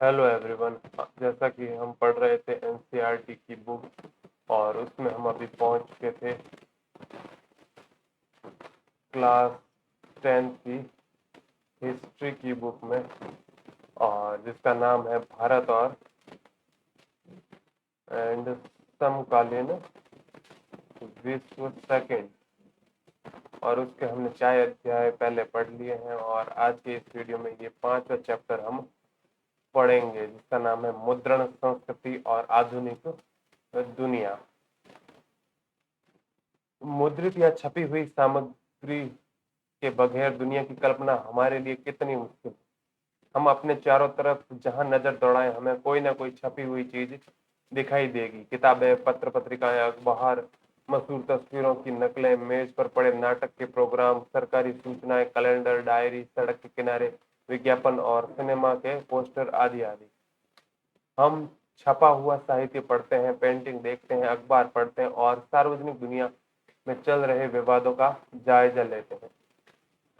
Hello everyone. जैसा कि हम पढ़ रहे थे एनसीईआरटी की बुक और उसमें हम अभी पहुंच चुके थे क्लास 10 की हिस्ट्री की बुक में, और जिसका नाम है भारत और समकालीन विश्व सेकंड। और उसके हमने 4 अध्याय पहले पढ़ लिए हैं और आज के इस वीडियो में ये 5वां चैप्टर हम पढ़ेंगे, जिसका नाम है मुद्रण संस्कृति और आधुनिक दुनिया। मुद्रित या छपी हुई सामग्री के बगैर दुनिया की कल्पना हमारे लिए कितनी मुश्किल है। हम अपने चारों तरफ जहां नजर दौड़ाएं, हमें कोई ना कोई छपी हुई चीज दिखाई देगी। किताबें, पत्र पत्रिकाएं, अखबार, मशहूर तस्वीरों की नकलें, मेज पर पड़े नाटक के प्रोग्राम, सरकारी सूचनाएं, कैलेंडर, डायरी, सड़क के किनारे विज्ञापन और सिनेमा के पोस्टर आदि आदि। हम छपा हुआ साहित्य पढ़ते हैं, पेंटिंग देखते हैं, अखबार पढ़ते हैं और सार्वजनिक दुनिया में चल रहे विवादों का जायजा लेते हैं।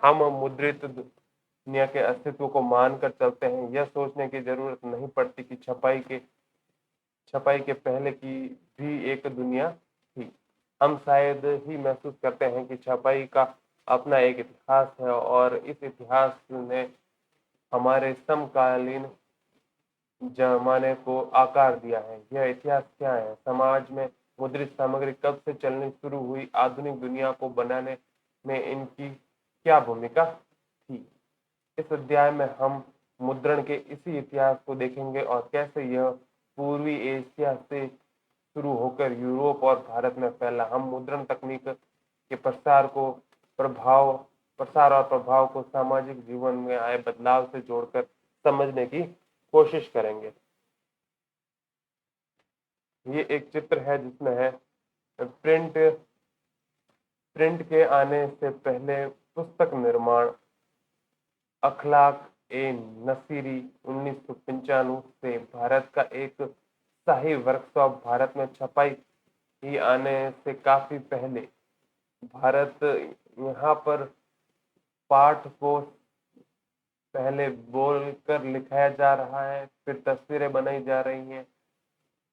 हम मुद्रित दुनिया के अस्तित्व को मानकर चलते हैं। यह सोचने की जरूरत नहीं पड़ती कि छपाई के पहले की भी एक दुनिया थी। हम शायद ही महसूस करते हैं कि छपाई का अपना एक इतिहास है और इस इतिहास ने हमारे समकालीन जमाने को आकार दिया है। यह इतिहास क्या है? समाज में मुद्रित सामग्री कब से चलनी शुरू हुई? आधुनिक दुनिया को बनाने में इनकी क्या भूमिका थी? इस अध्याय में हम मुद्रण के इसी इतिहास को देखेंगे और कैसे यह पूर्वी एशिया से शुरू होकर यूरोप और भारत में फैला। हम मुद्रण तकनीक के प्रसार और प्रभाव को सामाजिक जीवन में आए बदलाव से जोड़कर समझने की कोशिश करेंगे। ये एक चित्र है जिसमें है प्रिंट प्रिंट के आने से पहले पुस्तक निर्माण। अखलाक ए नसीरी 1995 से भारत का एक शाही वर्कशॉप। भारत में छपाई ही आने से काफी पहले भारत यहाँ पर पाठ को पहले बोलकर लिखाया जा रहा है, फिर तस्वीरें बनाई जा रही हैं।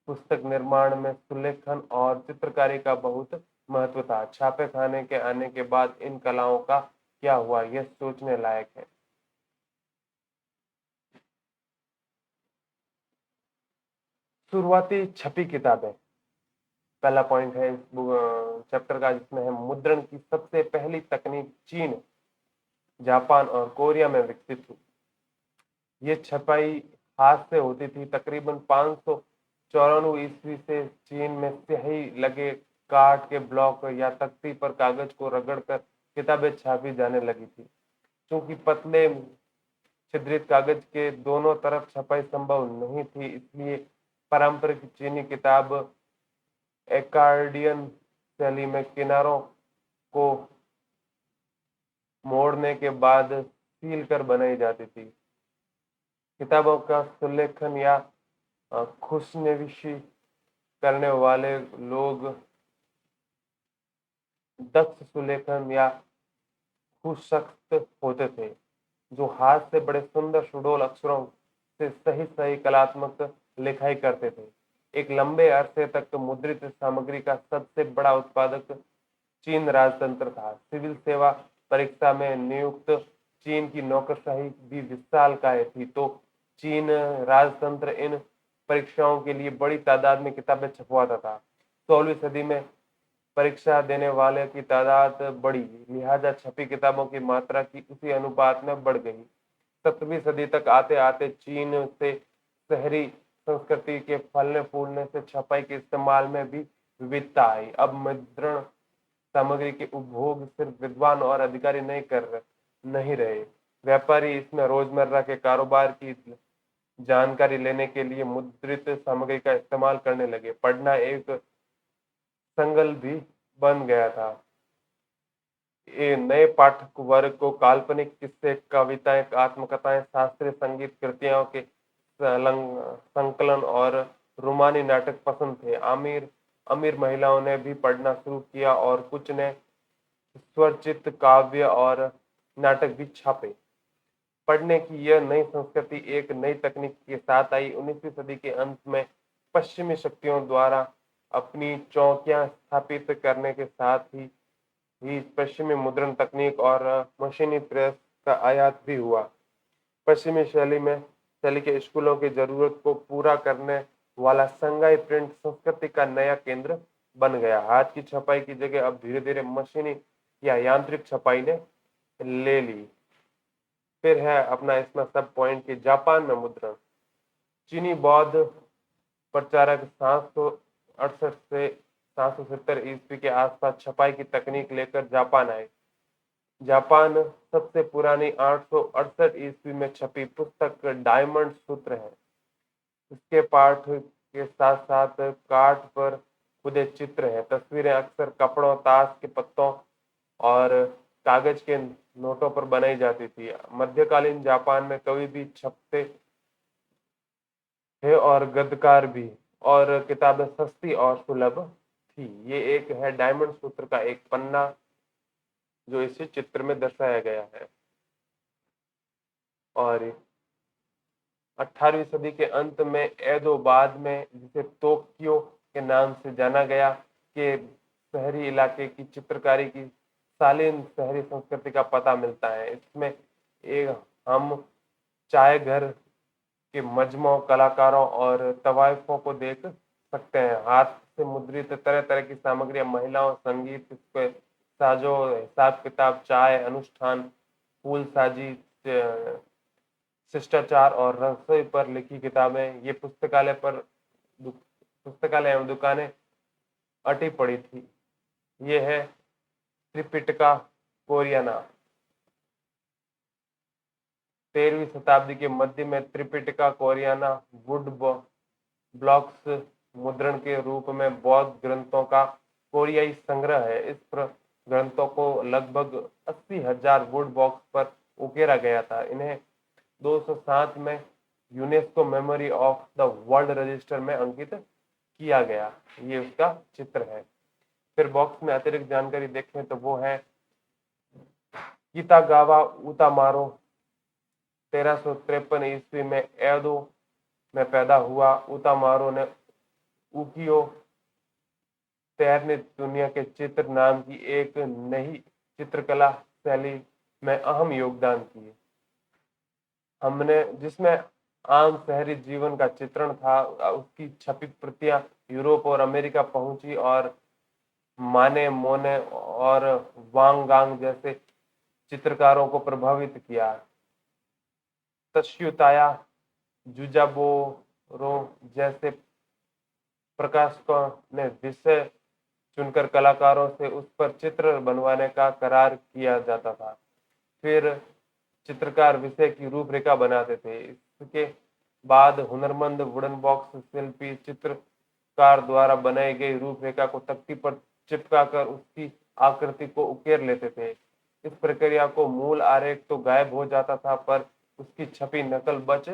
पुस्तक निर्माण में सुलेखन और चित्रकारी का बहुत महत्व था। छापे खाने के आने के बाद इन कलाओं का क्या हुआ, यह सोचने लायक है। शुरुआती छपी किताबें पहला पॉइंट है इस चैप्टर का, जिसमें है मुद्रण की सबसे पहली तकनीक चीन, जापान और कोरिया में विकसित हुई। ये छपाई हाथ से होती थी। तकरीबन 594 ईस्वी से चीन में स्याही लगे काठ के ब्लॉक या तख्ती पर कागज को रगड़कर किताबें छापी जाने लगी थी। क्योंकि पतले छिद्रित कागज के दोनों तरफ छपाई संभव नहीं थी, इसलिए पारंपरिक चीनी किताब एक्कार्डियन शैली में किनारों को मोड़ने के बाद सील कर बनाई जाती थी। किताबों का सुलेखन या खुशनविशी करने वाले लोग दक्ष सुलेखन या खुशख्त होते थे, जो हाथ से बड़े सुंदर सुडोल अक्षरों से सही सही कलात्मक लिखाई करते थे। एक लंबे अरसे तक मुद्रित सामग्री का सबसे बड़ा उत्पादक चीन राजतंत्र था। सिविल सेवा परीक्षा में नियुक्त चीन की नौकरशाही भी विशालकाय थी, तो चीन राजतंत्र इन परीक्षाओं के लिए बड़ी तादाद में किताबें छपवाता था। 16वीं सदी में परीक्षा देने वाले की तादाद बढ़ी, लिहाजा छपी किताबों की मात्रा की उसी अनुपात में बढ़ गई। 17वीं सदी तक आते आते चीन से शहरी संस्कृति के फलने फूलने से छपाई के इस्तेमाल में भी विविधता आई। अब मुद्रण सामग्री के उपभोग सिर्फ विद्वान और अधिकारी नहीं रहे, व्यापारी इसमें रोजमर्रा के कारोबार की जानकारी लेने के लिए मुद्रित सामग्री का इस्तेमाल करने लगे। पढ़ना एक संगल भी बन गया था। ये नए पाठक वर्ग को काल्पनिक किस्से, कविताएं, आत्मकथाएं, शास्त्रीय संगीत कृतियों के संकलन और रोमानी नाटक पसंद थे। अमीर अमीर महिलाओं ने भी पढ़ना शुरू किया और कुछ ने स्वरचित काव्य और नाटक भी छापे। पढ़ने की यह नई संस्कृति एक नई तकनीक के साथ आई। 19वीं सदी के अंत में पश्चिमी शक्तियों द्वारा अपनी चौकियां स्थापित करने के साथ ही पश्चिमी मुद्रण तकनीक और मशीनी प्रेस का आयात भी हुआ। पश्चिमी शैली के स्कूलों की जरूरत को पूरा करने वाला संघाई प्रिंट संस्कृति का नया केंद्र बन गया। हाथ की छपाई की जगह अब धीरे धीरे मशीनी या यांत्रिक छपाई ने ले ली। फिर है अपना इसमें सब पॉइंट कि जापान में मुद्रण। चीनी बौद्ध प्रचारक 768 से 770 ईस्वी के आसपास छपाई की तकनीक लेकर जापान आए। जापान सबसे पुरानी 868 ईस्वी में छपी पुस्तक डायमंड सूत्र है। इसके पाठ के साथ साथ काठ पर खुदे चित्र हैं। तस्वीरें अक्सर कपड़ों, ताश के पत्तों और कागज के नोटों पर बनाई जाती थी। मध्यकालीन जापान में कवि भी छपते थे और गद्यकार भी, और किताबें सस्ती और सुलभ थी। ये एक है डायमंड सूत्र का एक पन्ना जो इसी चित्र में दर्शाया गया है। और 18वीं सदी के अंत में एदो, बाद में जिसे तोक्यो के नाम से जाना गया, के शहरी इलाके की चित्रकारी की शालीन शहरी संस्कृति का पता मिलता है। इसमें एक हम चाय घर के मजमों, कलाकारों और तवायफों को देख सकते हैं। हाथ से मुद्रित तरह तरह की सामग्रियां, महिलाओं, संगीत, साजो, हिसाब किताब, चाय अनुष्ठान, फूल साजी, शिष्टाचार और रसोई पर लिखी किताबें, ये पुस्तकालय एवं दुकानें अटी पड़ी थी। ये है त्रिपिटका कोरियाना। 13वीं शताब्दी के मध्य में त्रिपिटका कोरियाना वुड ब्लॉक्स मुद्रण के रूप में बौद्ध ग्रंथों का कोरियाई संग्रह है। इस ग्रंथों को लगभग 80,000 वुड बॉक्स पर उकेरा गया था। इन्हें 207 में UNESCO memory of the world register में अंकित किया गया। ये उसका चित्र है। फिर बॉक्स में अतिरिक्त जानकारी देखें तो वो है कितागावा उतामारो 1353 ईस्वी में एदो में पैदा हुआ। उतामारो ने उकियो तैरने दुनिया के चित्र नाम की एक नई चित्रकला शैली में अहम योगदान किए। हमने जिसमें आम शहरी जीवन का चित्रण था, उसकी छपी प्रतियां यूरोप और अमेरिका पहुंची और माने, मोने और वांग गांग जैसे चित्रकारों को प्रभावित किया। तश्युताया जुजाबोरो जैसे प्रकाशकों ने विषय चुनकर कलाकारों से उस पर चित्र बनवाने का करार किया जाता था। फिर चित्रकार विषय की रूपरेखा बनाते थे। इसके बाद हुनरमंद वुडन बॉक्स शिल्पी चित्रकार द्वारा बनाई गई रूपरेखा को तख्ती पर चिपकाकर उसकी आकृति को उकेर लेते थे। इस प्रक्रिया को मूल आरेख तो गायब हो जाता था, पर उसकी छपी नकल बच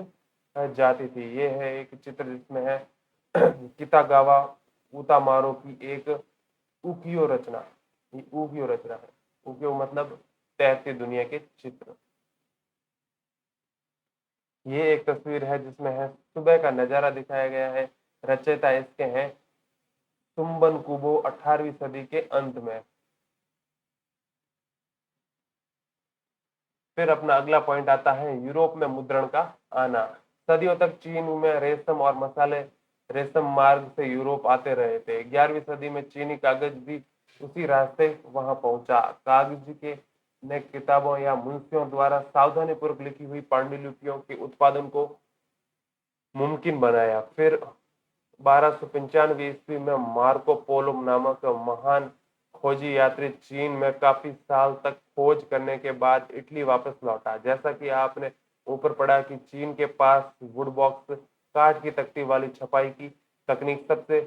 जाती थी। ये है एक चित्र जिसमें है कितागावा उतामारो की एक उकियो रचना। ये उकियो रचना है। उकियो मतलब तैरती दुनिया के चित्र। ये एक तस्वीर है जिसमें है सुबह का नजारा दिखाया गया है। रचयिता इसके हैं सुम्बन कुबो 18वीं सदी के अंत में। फिर अपना अगला पॉइंट आता है यूरोप में मुद्रण का आना। सदियों तक चीन में रेशम और मसाले रेशम मार्ग से यूरोप आते रहे थे। 11वीं सदी में चीनी कागज भी उसी रास्ते वहां पहुंचा। कागज के ने किताबों या मुंशियों द्वारा सावधानी पूर्वक लिखी हुई पांडुलिपियों के उत्पादन को मुमकिन बनाया। फिर 1295 ईस्वी में मार्को पोलो नामक महान खोजी यात्री चीन में काफी साल तक खोज करने के बाद इटली वापस लौटा। जैसा कि आपने ऊपर पढ़ा कि चीन के पास वुड बॉक्स, काठ की तख्ती वाली छपाई की तकनीक सबसे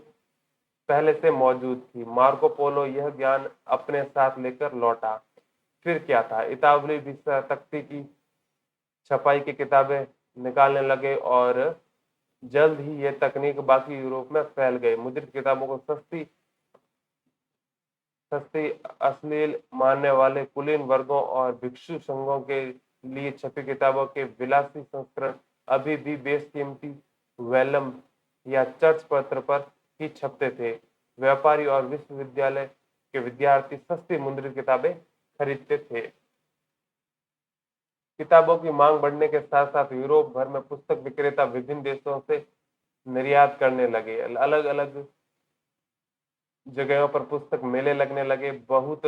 पहले से मौजूद थी। मार्को पोलो यह ज्ञान अपने साथ लेकर लौटा। फिर क्या था, इतालवी भी तख्ती की छपाई की किताबें निकालने लगे और जल्द ही यह तकनीक बाकी यूरोप में फैल गई। मुद्रित किताबों को सस्ती अश्लील मानने वाले कुलीन वर्गों और भिक्षु संघों के लिए छपी किताबों के विलासी संस्करण अभी भी बेशकीमती वेलम या चर्च पत्र पर ही छपते थे। व्यापारी और विश्वविद्यालय के विद्यार्थी सस्ती मुद्रित किताबें खरीदते थे। किताबों की मांग बढ़ने के साथ साथ यूरोप भर में पुस्तक विक्रेता विभिन्न देशों से निर्यात करने लगे। अलग अलग जगहों पर पुस्तक मेले लगने लगे। बहुत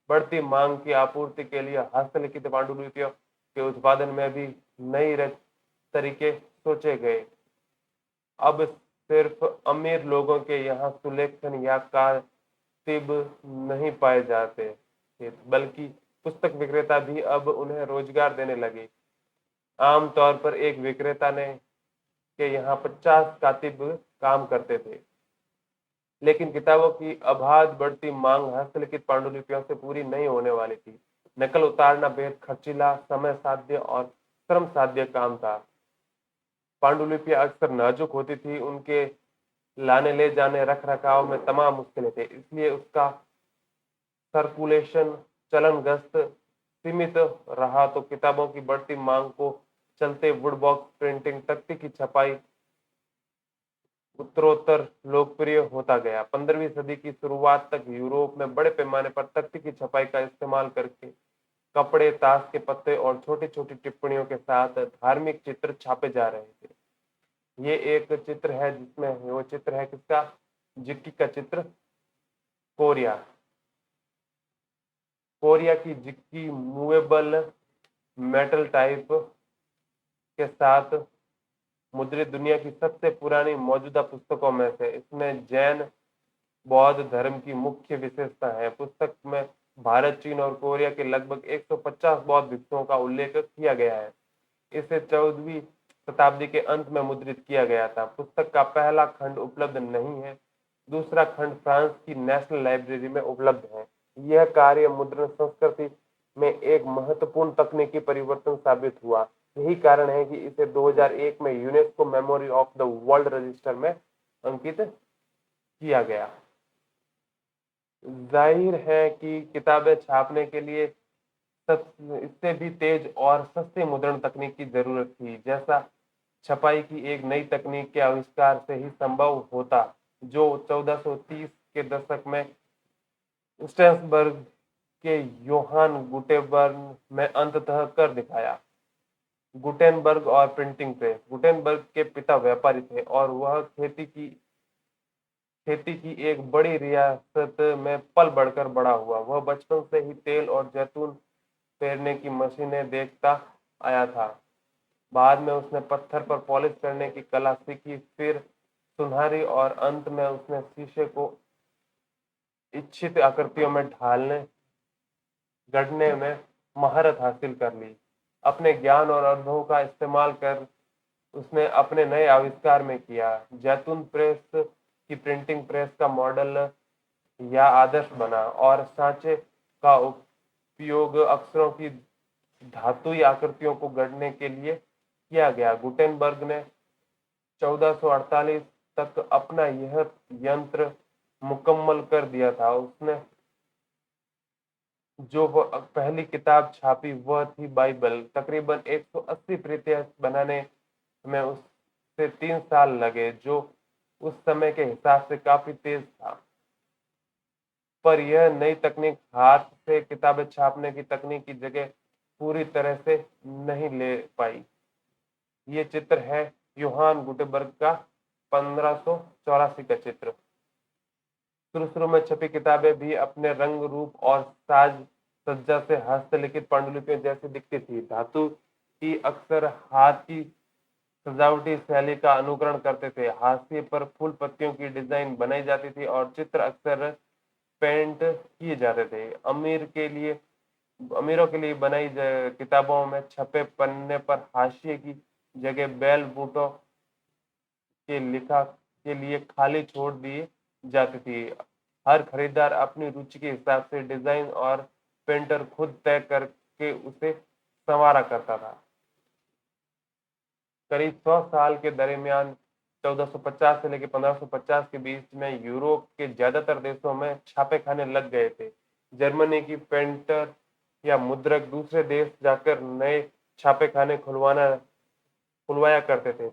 बढ़ती मांग की आपूर्ति के लिए हस्तलिखित पांडुलिपियों के उत्पादन में भी नई तरीके सोचे गए। अब सिर्फ अमीर लोगों के यहाँ सुलेखन या कातिब नहीं पाए जाते थे, बल्कि पुस्तक विक्रेता भी अब उन्हें रोजगार देने लगे। आम तौर पर एक विक्रेता ने के यहाँ 50 कातिब काम करते थे। लेकिन किताबों की अबाध बढ़ती मांग हस्तलिखित पांडुलिपियों से पूरी नहीं होने वाली थी। नकल उतारना बेहद खर्चीला, समय साध्य और श्रम साध्य काम था। पांडुलिपियां अक्सर नाजुक होती थी, उनके लाने ले जाने रख रखाव में तमाम मुश्किलें थे, इसलिए उसका सर्कुलेशन चलनग्रस्त सीमित रहा। तो किताबों की बढ़ती मांग को चलते वुड बॉक्स प्रिंटिंग, तख्ती की छपाई उत्तरोत्तर लोकप्रिय होता गया। 15वीं सदी की शुरुआत तक यूरोप में बड़े पैमाने पर तख्ती की छपाई का इस्तेमाल करके कपड़े, ताश के पत्ते और छोटी छोटी टिप्पणियों के साथ धार्मिक चित्र छापे जा रहे थे। ये एक चित्र है जिसमें वो चित्र है किसका, जिक्की का चित्र, कोरिया। कोरिया की जिक्की मूवेबल मेटल टाइप के साथ मुद्रित दुनिया की सबसे पुरानी मौजूदा पुस्तकों में से। इसमें जैन बौद्ध धर्म की मुख्य विशेषता है। पुस्तक में भारत, चीन और कोरिया के लगभग 150 बौद्ध भिक्षुओं का उल्लेख किया गया है। इसे 14वीं शताब्दी के अंत में मुद्रित किया गया था। पुस्तक का पहला खंड उपलब्ध नहीं है, दूसरा खंड फ्रांस की नेशनल लाइब्रेरी में उपलब्ध है। यह कार्य मुद्रण संस्कृति में एक महत्वपूर्ण तकनीकी परिवर्तन साबित हुआ। यही कारण है कि इसे 2001 में UNESCO memory of the world register में अंकित किया गया। जाहिर है कि किताबें छापने के लिए इससे भी तेज और सस्ती मुद्रण तकनीक की जरूरत थी, जैसा छपाई की एक नई तकनीक के आविष्कार से ही संभव होता, जो 1430 के दशक में स्टेंसबर्ग के योहान गुटेनबर्ग में अंततः कर दिखाया। गुटेनबर्ग और प्रिंटिंग प्रेस। गुटेनबर्ग के पिता व्यापारी थे और वह खेती की एक बड़ी रियासत में पल बढ़कर बड़ा हुआ। वह बचपन से ही तेल और जैतून पेरने की मशीनें देखता आया था। बाद में उसने पत्थर पर पॉलिश करने की कला सीखी, फिर सुनहरी, और अंत में उसने शीशे को इच्छित आकृतियों में ढालने गढ़ने में महारत हासिल कर ली। अपने ज्ञान और अनुभव का इस्तेमाल कर उसने अपने नए आविष्कार में किया। जैतून प्रेस की प्रिंटिंग प्रेस का मॉडल या आदर्श बना और सांचे का उपयोग अक्षरों की धातुई आकृतियों को गढ़ने के लिए किया गया। गुटेनबर्ग ने 1448 तक अपना यह यंत्र मुकम्मल कर दिया था। उसने जो पहली किताब छापी वह थी बाइबल। तकरीबन 180 प्रतियां बनाने में उससे 3 साल लगे, जो उस समय के हिसाब से काफी तेज था। पर यह नई तकनीक हाथ से किताबें छापने की तकनीक की जगह पूरी तरह से नहीं ले पाई। ये चित्र है योहान गुटेनबर्ग का 1584 का चित्र। शुरू में छपी किताबें भी अपने रंग, रूप और साज सज्जा से हस्तलिखित पांडुलिपियों जैसी दिखती थी। धातु की अक्सर हाथ की सजावटी शैली का अनुकरण करते थे। हाशिए पर फूल पत्तियों की डिजाइन बनाई जाती थी और चित्र अक्सर पेंट किए जाते थे। अमीरों के लिए बनाई किताबों में छपे पन्ने पर हाशिए की जगह बैल बूटों के लिखा के लिए खाली छोड़ दी जाती थी। हर खरीदार अपनी रुचि के हिसाब से डिजाइन और पेंटर खुद तय करके उसे संवारा करता था। करीब 100 साल के दरमियान 1450 से लेकर 1550 के बीच में यूरोप के ज्यादातर देशों में छापे खाने लग गए थे। जर्मनी की पेंटर या मुद्रक दूसरे देश जाकर नए छापेखाने खुलवाया करते थे।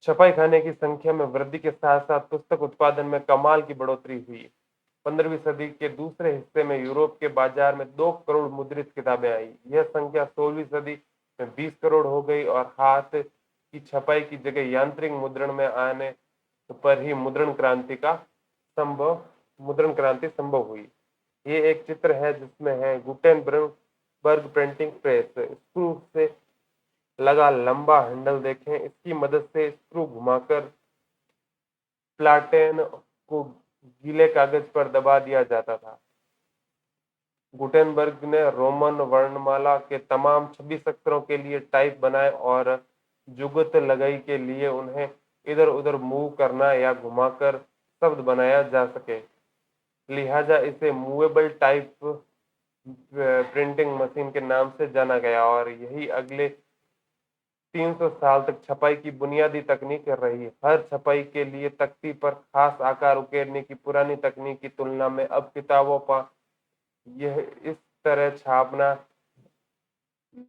छपाई खाने की संख्या में वृद्धि के साथ साथ पुस्तक उत्पादन में कमाल की बढ़ोतरी हुई। 15वीं सदी के दूसरे हिस्से में यूरोप के बाजार में 2 करोड़ मुद्रित किताबें आई। यह संख्या 16वीं सदी में 20 करोड़ हो गई और हाथ की छपाई की जगह यांत्रिक मुद्रण में आने पर ही मुद्रण क्रांति संभव हुई। ये एक चित्र है जिसमें है गुटेनबर्ग प्रिंटिंग प्रेस। स्क्रू से लगा लंबा हैंडल देखें, इसकी मदद से स्क्रू घुमाकर प्लाटेन को गीले कागज पर दबा दिया जाता था। गुटेनबर्ग ने रोमन वर्णमाला के तमाम 26 अक्षरों के लिए टाइप बनाए और जुगत लगाई के लिए उन्हें इधर उधर मूव करना या घुमाकर शब्द बनाया जा सके, लिहाजा इसे मूवेबल टाइप प्रिंटिंग मशीन के नाम से जाना गया और यही अगले 300 साल तक छपाई की बुनियादी तकनीक रही। हर छपाई के लिए तख्ती पर खास आकार उकेरने की पुरानी तकनीक की तुलना में अब किताबों पर यह इस तरह छापना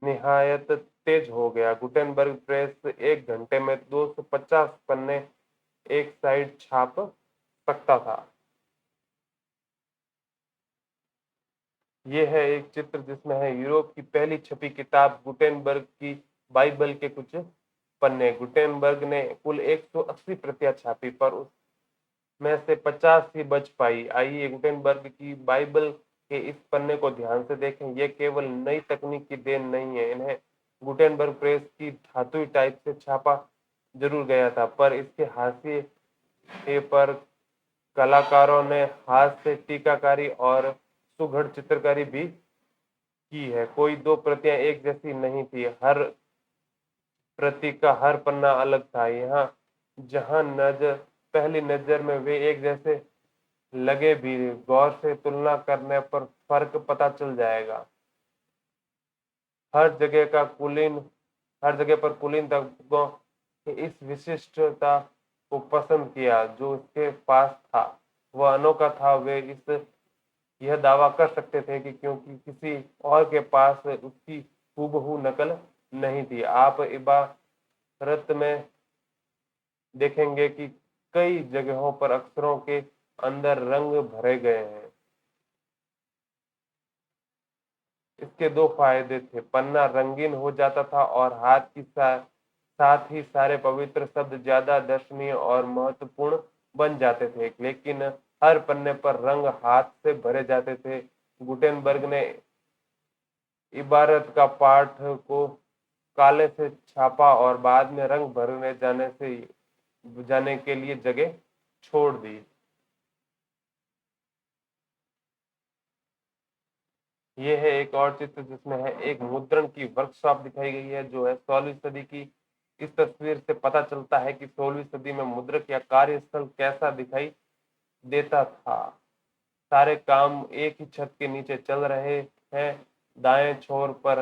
निहायत तेज हो गया। गुटेनबर्ग प्रेस 1 घंटे में 250 पन्ने एक साइड छाप सकता था। यह है एक चित्र जिसमें है यूरोप की पहली छपी किताब गुटेनबर्ग की बाइबल के कुछ पन्ने। गुटेनबर्ग ने कुल 180 प्रतियां छापी पर उसमें से 50 ही बच पाई। आइए गुटेनबर्ग की बाइबल के इस पन्ने को ध्यान से देखें। यह केवल नई तकनीक की देन नहीं है, इन्हें गुटेनबर्ग प्रेस की धातुई टाइप से छापा जरूर गया था, पर इसके हाशिए पर कलाकारों ने हाथ से टीकाकारी और सुघड़ चित्रकारी भी की है। कोई 2 प्रतियां एक जैसी नहीं थी, हर प्रति का हर पन्ना अलग था। यहाँ जहां पहली नजर में वे एक जैसे लगे भी, गौर से तुलना करने पर फर्क पता चल जाएगा। हर जगह पर कुलीन तबकों की इस विशिष्टता को पसंद किया जो इसके पास था। वह अनोखा था। वे यह दावा कर सकते थे कि क्योंकि किसी और के पास उसकी हूबहू नकल नहीं थी। आप इबारत में देखेंगे कि कई जगहों पर अक्षरों के अंदर रंग भरे गए हैं। इसके 2 फायदे थे, पन्ना रंगीन हो जाता था और साथ ही सारे पवित्र शब्द ज्यादा दर्शनीय और महत्वपूर्ण बन जाते थे। लेकिन हर पन्ने पर रंग हाथ से भरे जाते थे। गुटेनबर्ग ने इबारत का पाठ को काले से छापा और बाद में रंग भरने जाने के लिए जगह छोड़ दी। ये है एक और चित्र जिसमें है एक मुद्रण की वर्कशॉप दिखाई गई है जो है 16वीं सदी की। इस तस्वीर से पता चलता है कि 16वीं सदी में मुद्रक या कार्यस्थल कैसा दिखाई देता था। सारे काम एक ही छत के नीचे चल रहे हैं। दाएं छोर पर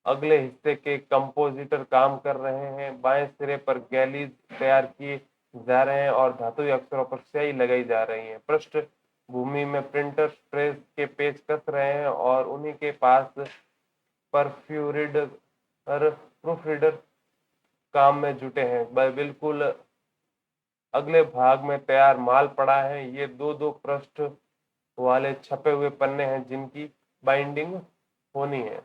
अगले हिस्से के कंपोजिटर काम कर रहे हैं। बाएं सिरे पर गैलीज तैयार किए जा रहे हैं और धातुई अक्षरों पर स्याही लगाई जा रही है। पृष्ठ भूमि में प्रिंटर्स प्रेस के पेज कस रहे हैं और उन्हीं के पास प्रूफ रीडर काम में जुटे हैं। बिल्कुल अगले भाग में तैयार माल पड़ा है। ये 2-2 पृष्ठ वाले छपे हुए पन्ने हैं जिनकी बाइंडिंग होनी है।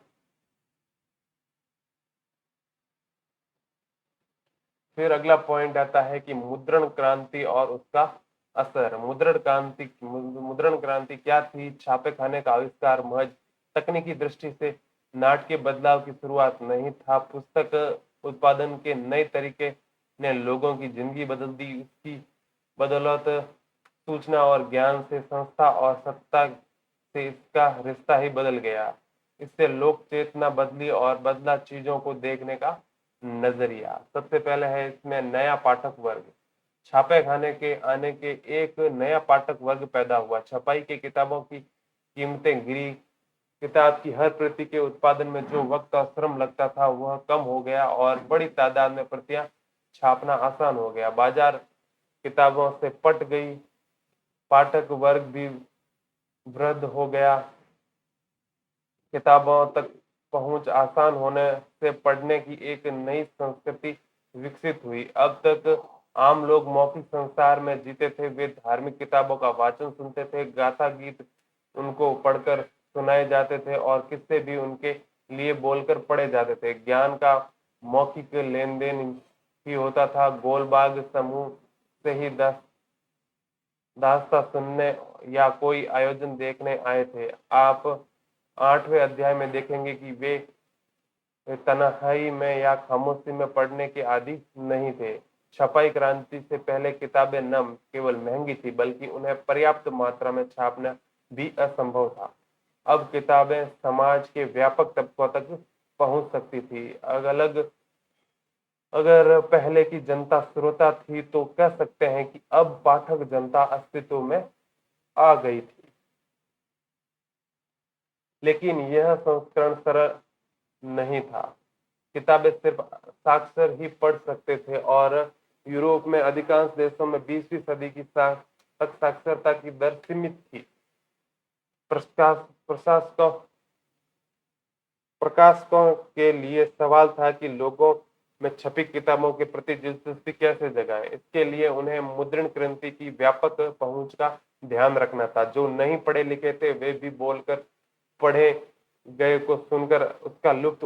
फिर अगला पॉइंट आता है कि मुद्रण क्रांति और उसका असर। मुद्रण क्रांति क्या थी? छापे खाने का आविष्कार महज तकनीकी दृष्टि से नाटकीय बदलाव की शुरुआत नहीं था। पुस्तक उत्पादन के नए तरीके ने लोगों की जिंदगी बदल दी। उसकी बदौलत सूचना और ज्ञान से संस्था और सत्ता से इसका रिश्ता ही बदल गया। इससे लोक चेतना बदली और बदला चीजों को देखने का नजरिया। सबसे पहले है इसमें नया पाठक वर्ग। छापे खाने के आने के एक नया पाठक वर्ग पैदा हुआ। छपाई की किताबों की कीमतें गिरी। किताब की हर प्रति के उत्पादन में जो वक्त और श्रम लगता था वह कम हो गया और बड़ी तादाद में प्रतियां छापना आसान हो गया। बाजार किताबों से पट गई। पाठक वर्ग भी वृद्ध हो गया। किताबों तक पहुंच आसान होने से पढ़ने की एक नई संस्कृति विकसित हुई। अब तक आम लोग मौखिक संसार में जीते थे। वे धार्मिक किताबों का वाचन सुनते थे, गाथा गीत उनको पढ़कर सुनाए जाते थे और किस्से भी उनके लिए बोलकर पढ़े जाते थे। ज्ञान का मौखिक लेन देन ही होता था। गोलबाग समूह से ही दास्तां सुनने या कोई आयोजन देखने आए थे। आप 8वें अध्याय में देखेंगे कि वे तन्हाई में या खामोशी में पढ़ने के आदी नहीं थे। छपाई क्रांति से पहले किताबें न केवल महंगी थी बल्कि उन्हें पर्याप्त मात्रा में छापना भी असंभव था। अब किताबें समाज के व्यापक तबकों तक पहुंच सकती थी। अगर पहले की जनता श्रोता थी तो कह सकते हैं कि अब पाठक जनता अस्तित्व में आ गई थी। लेकिन यह संस्करण सरल नहीं था। किताबें सिर्फ साक्षर ही पढ़ सकते थे और यूरोप में अधिकांश देशों में 20वीं सदी की तक साक्षरता की दर सीमित थी। प्रशासकों प्रकाशकों के लिए सवाल था कि लोगों में छपी किताबों के प्रति दिलचस्पी कैसे जगाएं। इसके लिए उन्हें मुद्रण क्रांति की व्यापक पहुंच का ध्यान रखना था। जो नहीं पढ़े लिखे थे वे भी बोलकर पढ़े गए को सुनकर उसका लुत्फ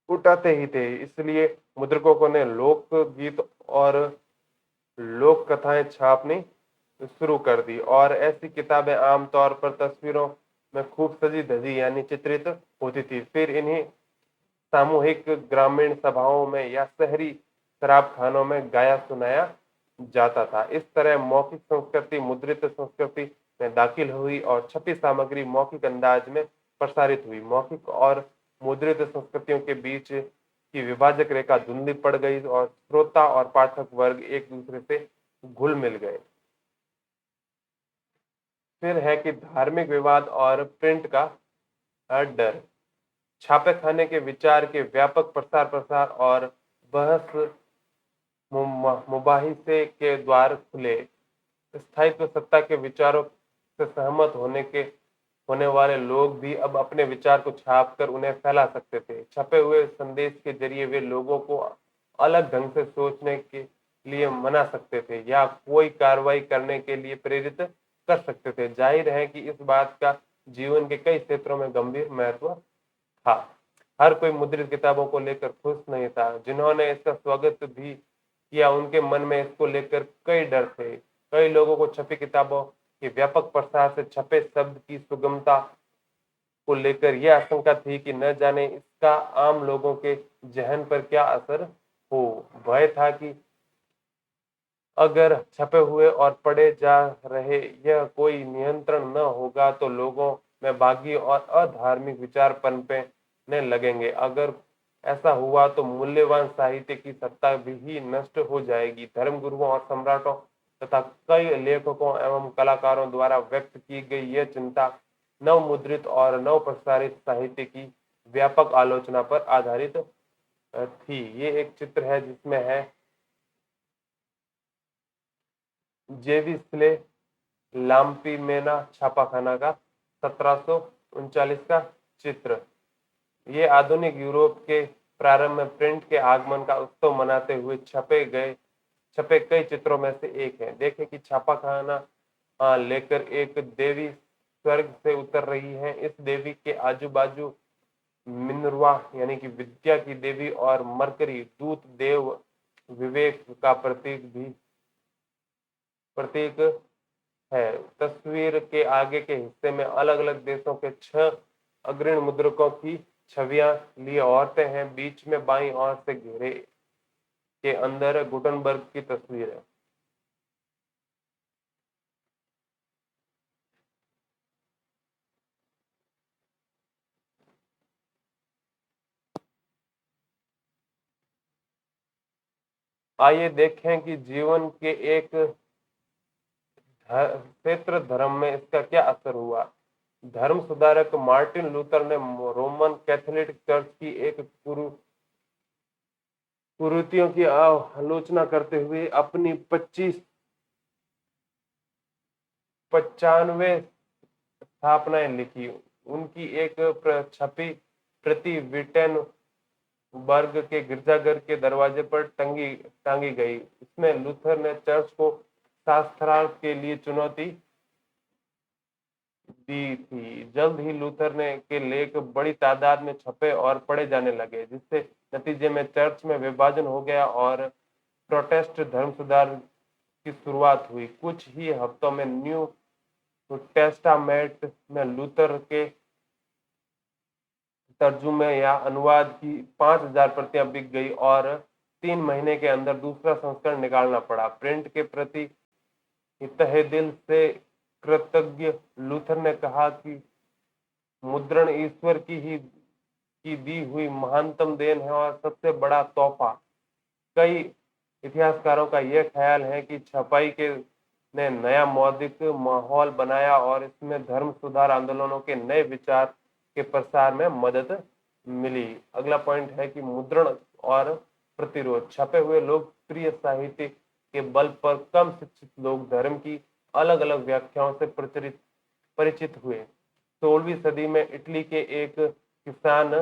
उठाते ही थे। इसलिए मुद्रकों ने लोकगीत और लोक कथाएं छापनी शुरू कर दी और ऐसी किताबें आमतौर पर तस्वीरों में खूब सजी धजी यानी चित्रित होती थी। फिर इन्हीं सामूहिक ग्रामीण सभाओं में या शहरी शराब खानों में गाया सुनाया जाता था। इस तरह मौखिक संस्कृति मुद्रित संस्कृति में दाखिल हुई और छपी सामग्री मौखिक अंदाज में प्रसारित हुई। मौखिक और मुद्रित संस्कृतियों के बीच की विभाजक रेखा धुंधली पड़ गई और श्रोता और पाठक वर्ग एक दूसरे से घुल मिल गए। फिर है कि धार्मिक विवाद और प्रिंट का डर। छापे खाने के विचार के व्यापक प्रसार और बहस मुबाहिसे के द्वार खुले। स्थायित्व सत्ता के विचारों से सहमत होने वाले लोग भी अब अपने विचार को छापकर उन्हें फैला सकते थे। छपे हुए संदेश के जरिए वे लोगों को अलग ढंग से सोचने के लिए मना सकते थे या कोई कार्रवाई करने के लिए प्रेरित कर सकते थे। जाहिर है कि इस बात का जीवन के कई क्षेत्रों में गंभीर महत्व था। हर कोई मुद्रित किताबों को लेकर खुश नहीं था। जिन्होंने इसका स्वागत भी किया उनके मन में इसको लेकर कई डर थे। कई लोगों को छपी किताबों के व्यापक प्रसार से छपे शब्द की सुगमता को लेकर यह आशंका थी कि न जाने इसका आम लोगों के जहन पर क्या असर हो। भय था कि अगर छपे हुए और पढ़े जा रहे यह कोई नियंत्रण न होगा तो लोगों में बागी और अधार्मिक विचार पनपने लगेंगे। अगर ऐसा हुआ तो मूल्यवान साहित्य की सत्ता भी नष्ट हो जाएगी। धर्मगुरुओं और सम्राटों तथा कई लेखकों एवं कलाकारों द्वारा व्यक्त की गई यह चिंता नव मुद्रित और नव प्रसारित साहित्य की व्यापक आलोचना पर आधारित थी। ये एक चित्र है जिसमें है जेविस्ले लाम्पीमेना छापाखाना का 1739 का चित्र। ये आधुनिक यूरोप के प्रारंभ में प्रिंट के आगमन का उत्सव मनाते हुए छपे कई चित्रों में से एक है। देखें कि छापाखाना लेकर एक देवी स्वर्ग से उतर रही है। इस देवी के आजू बाजू मिनर्वा यानी कि विद्या की देवी और मरकरी दूत देव विवेक का प्रतीक है। तस्वीर के आगे के हिस्से में अलग अलग देशों के 6 अग्रणी मुद्रकों की छवियां लिए औरतें हैं। बीच में बाईं ओर से घेरे के अंदर गुटनबर्ग की तस्वीर है। आइए देखें कि जीवन के एक क्षेत्र धर्म में इसका क्या असर हुआ। धर्म सुधारक मार्टिन लूथर ने रोमन कैथोलिक चर्च की एक कुरीतियों की आलोचना करते हुए अपनी 95 स्थापनाएं लिखी। उनकी एक छपी प्रति विटेनबर्ग के गिरजाघर के दरवाजे पर टांगी गई। इसमें लूथर ने चर्च को शास्त्रार्थ के लिए चुनौती दी थी। जल्द ही लूथर ने के लेख बड़ी तादाद में छपे और पढ़े जाने लगे, जिससे नतीजे में चर्च में विभाजन हो गया और प्रोटेस्ट धर्म सुधार की शुरुआत हुई। कुछ ही हफ्तों में न्यू टेस्टामेंट में लूथर के तर्जुमे या अनुवाद की 5,000 प्रतियां बिक गई और 3 महीने के अंदर दूसरा संस्करण निकालना पड़ा। प्रिंट के प्रति तहे दिल से कृतज्ञ लूथर ने कहा कि मुद्रण ईश्वर की दी हुई महानतम देन है और सबसे बड़ा तोहफा। कई इतिहासकारों का यह ख्याल है कि छपाई के ने नया मौलिक माहौल बनाया और इसमें धर्म सुधार आंदोलनों के नए विचार के प्रसार में मदद मिली। अगला पॉइंट है कि मुद्रण और प्रतिरोध। छपे हुए लोकप्रिय साहित्य के बल पर कम शिक्षित लोग धर्म की अलग अलग व्याख्याओं से परिचित हुए। 16वीं सदी में इटली के एक किसान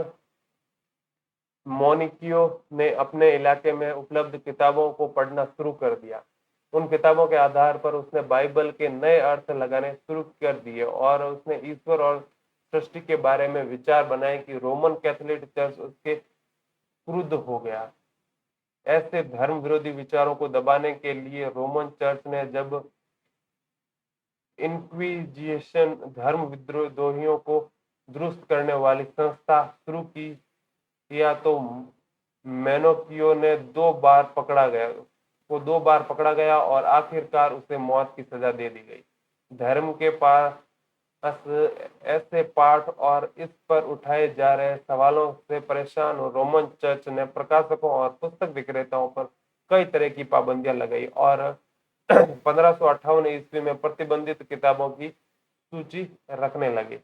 मोनिकियो ने अपने इलाके में उपलब्ध किताबों को पढ़ना शुरू कर दिया। उन किताबों के आधार पर उसने बाइबल के नए अर्थ लगाने शुरू कर दिए और उसने ईश्वर और सृष्टि के बारे में विचार बनाए कि रोमन कैथोलिक चर्च उसके क्रुद्ध हो गया। ऐसे धर्म विरोधी विचारों को दबाने के लिए रोमन चर्च ने जब इंक्विजिशन धर्म विद्रोहियों को दुरुस्त करने वाली संस्था शुरू किया तो मेनोकियो ने 2 बार पकड़ा गया और आखिरकार उसे मौत की सजा दे दी गई। धर्म के पास ऐसे पाठ और इस पर उठाए जा रहे सवालों से परेशान रोमन चर्च ने प्रकाशकों और पुस्तक विक्रेताओं पर कई तरह की पाबंदियां लगाई और 1558 ईस्वी में प्रतिबंधित किताबों की सूची रखने लगे।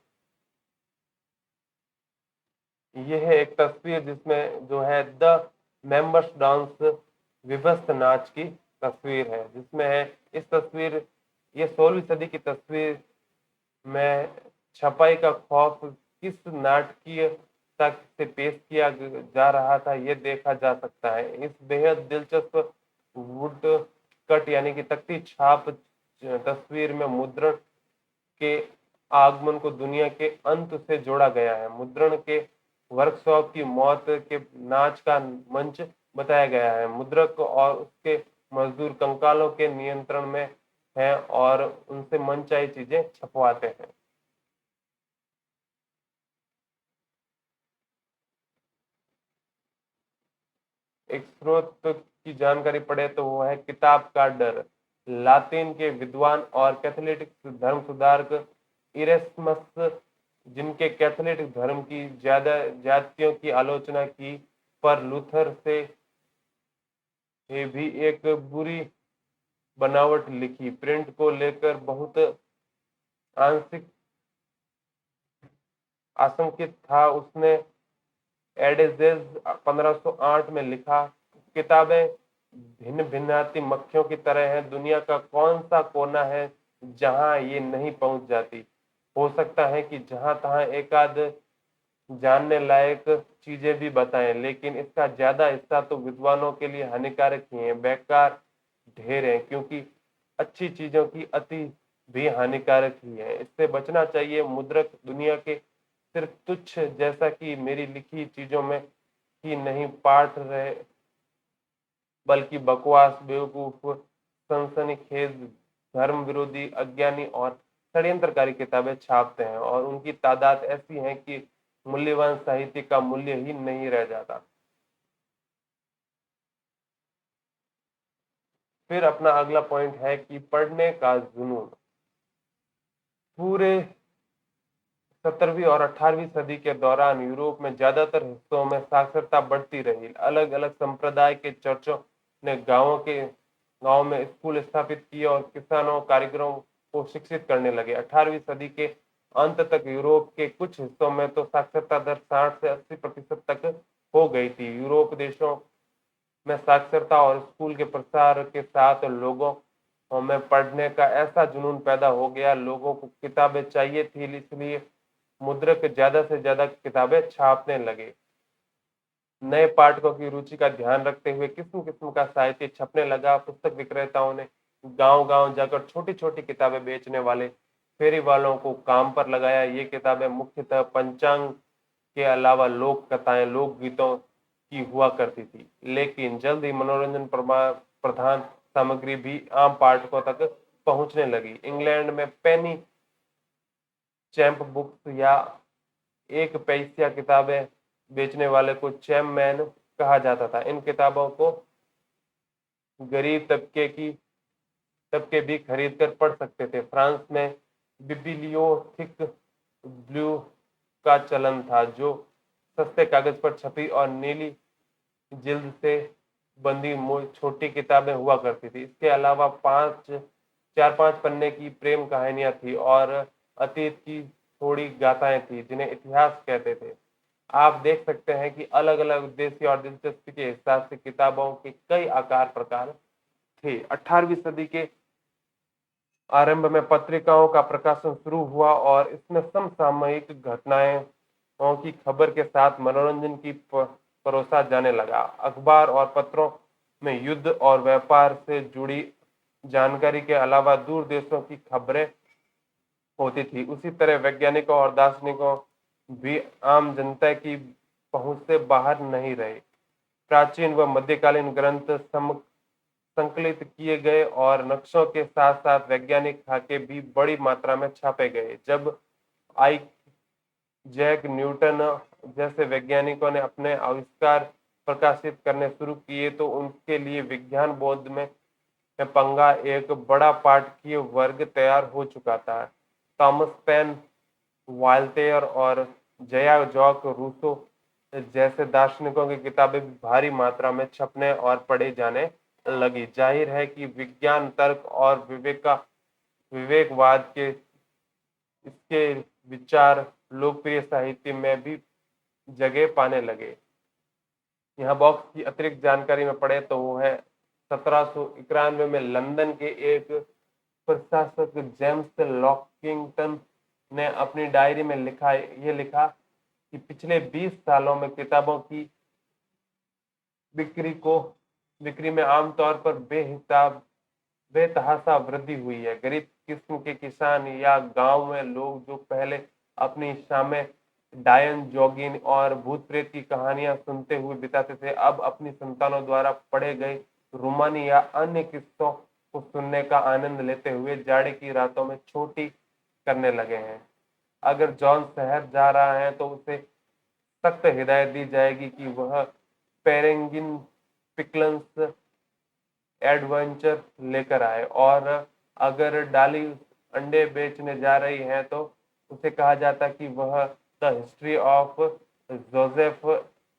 यह एक तस्वीर जिसमें जो है द मेंबर्स डांस विभस्त नाच की तस्वीर है, जिसमें है इस तस्वीर ये 16वीं सदी की तस्वीर में छपाई का खौफ किस नाटकीयता से पेश किया जा रहा था यह देखा जा सकता है। इस बेहद दिलचस्प वुड कट यानी कि तख्ती छाप तस्वीर में मुद्रण के आगमन को दुनिया के अंत से जोड़ा गया है। मुद्रण के वर्कशॉप की मौत के नाच का मंच बताया गया है। मुद्रक और उसके मजदूर कंकालों के नियंत्रण में हैं और उनसे मनचाही चीजें छपवाते हैं। एक स्रोत की जानकारी पढ़े तो वो है किताब का डर। लातीन के विद्वान और कैथोलिक धर्म सुधारक इरेस्मस, जिनके कैथोलिक धर्म की जातियों की आलोचना की, पर लूथर से भी एक बुरी बनावट लिखी। प्रिंट को लेकर बहुत आंशिक आशंकित था। उसने एडेजेज 1508 में लिखा, किताबें भिन्न भिन्नाती मक्खियों की तरह हैं। दुनिया का कौन सा कोना है जहां ये नहीं पहुंच जाती। हो सकता है कि जहां तहां एक आध जानने लायक चीजें भी बताएं, लेकिन इसका ज्यादा हिस्सा तो विद्वानों के लिए हानिकारक ही है, बेकार ढेर है, क्योंकि अच्छी चीजों की अति भी हानिकारक ही है। इससे बचना चाहिए। मुद्रक दुनिया के सिर्फ तुच्छ, जैसा कि मेरी लिखी चीजों में ही नहीं पाठ रहे, बल्कि बकवास, बेवकूफ, सनसनीखेज, धर्म विरोधी, अज्ञानी और षड्यंत्रकारी किताबें छापते हैं और उनकी तादाद ऐसी है कि मूल्यवान साहित्य का मूल्य ही नहीं रह जाता। फिर अपना अगला पॉइंट है कि पढ़ने का जुनून। पूरे 17वीं और 18वीं सदी के दौरान यूरोप में ज्यादातर हिस्सों में साक्षरता बढ़ती रही। अलग अलग संप्रदाय के चर्चों ने गांव में स्कूल स्थापित किए और किसानों कारीगरों को शिक्षित करने लगे। 18वीं सदी के अंत तक यूरोप के कुछ हिस्सों में तो साक्षरता दर 60 से 80% तक हो गई थी। यूरोप देशों में साक्षरता और स्कूल के प्रसार के साथ लोगों में पढ़ने का ऐसा जुनून पैदा हो गया, लोगों को किताबें चाहिए थी, इसलिए मुद्रक ज्यादा से ज्यादा किताबें छापने लगे। नए पाठकों की रुचि का ध्यान रखते हुए किस्म किस्म का साहित्य छपने लगा। पुस्तक विक्रेताओं ने गांव-गांव जाकर छोटी-छोटी किताबें बेचने वाले फेरी वालों को काम पर लगाया। ये किताबें मुख्यतः पंचांग के अलावा लोक कथाएं, लोक गीतों की हुआ करती थी, लेकिन जल्द ही मनोरंजन प्रधान सामग्री भी आम पाठकों तक पहुंचने लगी। इंग्लैंड में पेनी चैंप बुक्स या एक पैसिया किताबें बेचने वाले को चैपमैन कहा जाता था। इन किताबों को गरीब तबके भी खरीद कर पढ़ सकते थे। फ्रांस में बिबिलियोथिक ब्लू का चलन था, जो सस्ते कागज पर छपी और नीली जिल्द से बंदी छोटी किताबें हुआ करती थी। इसके अलावा 4-5 पन्ने की प्रेम कहानियां थी और अतीत की थोड़ी गाथाएं थी, जिन्हें इतिहास कहते थे। आप देख सकते हैं कि अलग-अलग उद्देश्य और दिलचस्पी के हिसाब से किताबों के कई आकार प्रकार थे। 18वीं सदी के आरंभ में पत्रिकाओं का प्रकाशन शुरू हुआ और इसमें समसामयिक घटनाओं की खबर के साथ मनोरंजन की परोसा जाने लगा। अखबार और पत्रों में युद्ध और व्यापार से जुड़ी जानकारी के अलावा दूर देशों की खबरें होती थी। उसी तरह वैज्ञानिकों और दार्शनिकों भी आम जनता की पहुंच से बाहर नहीं रहे। प्राचीन व मध्यकालीन ग्रंथ संकलित किए गए और नक्शों के साथ साथ वैज्ञानिक खाके भी बड़ी मात्रा में छापे गए। जब जैक न्यूटन जैसे वैज्ञानिकों ने अपने आविष्कार प्रकाशित करने शुरू किए तो उनके लिए विज्ञान बोध में पंगा एक बड़ा पाठकीय वर्ग तैयार हो चुका था। थॉमस पेन, वाल्टेयर और जया जॉक रूसो जैसे दार्शनिकों की किताबें भी भारी मात्रा में छपने और पढ़े जाने लगी। जाहिर है कि विज्ञान, तर्क और विवेकवाद के इसके विचार लोकप्रिय साहित्य में भी जगह पाने लगे। यहाँ बॉक्स की अतिरिक्त जानकारी में पढ़े तो वो है 1791 में लंदन के एक प्रशासक जेम्स लॉकिंगटन ने अपनी डायरी में लिखा कि पिछले 20 सालों में किताबों की बिक्री में आमतौर पर बेतहाशा वृद्धि हुई है। गरीब किस्म के किसान या गांव में लोग जो पहले अपनी शामें डायन, जोगिन और भूत प्रेत की कहानियां सुनते हुए बिताते थे, अब अपनी संतानों द्वारा पढ़े गए रूमानी या अन्य किस्सों को सुनने का आनंद लेते हुए जाड़े की रातों में छोटी करने लगे हैं। अगर जॉन शहर जा रहा है तो उसे सख्त हिदायत दी जाएगी कि वह पेरेंगिन पिकल्स एडवेंचर लेकर आए, और अगर डाली अंडे बेचने जा रही है तो उसे कहा जाता कि वह the history of Joseph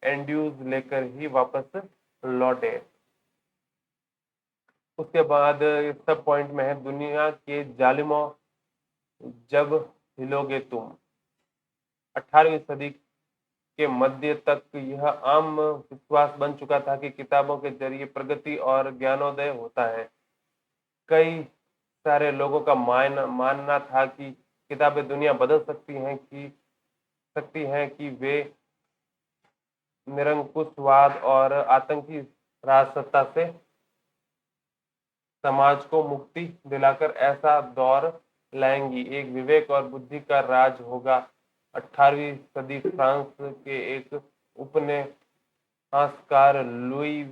Andrews लेकर ही वापस लौटे। उसके बाद सब पॉइंट में है दुनिया के जालिमों जब हिलोगे तुम। 18वीं सदी के मध्य तक यह आम विश्वास बन चुका था कि किताबों के जरिए प्रगति और ज्ञानोदय होता है। कई सारे लोगों का मानना था कि किताबें दुनिया बदल सकती हैं कि वे निरंकुशवाद और आतंकी राजसत्ता से समाज को मुक्ति दिलाकर ऐसा दौर लाएंगी, एक विवेक और बुद्धि का राज होगा। 18वीं सदी फ्रांस के एक उपन्यासकार लुई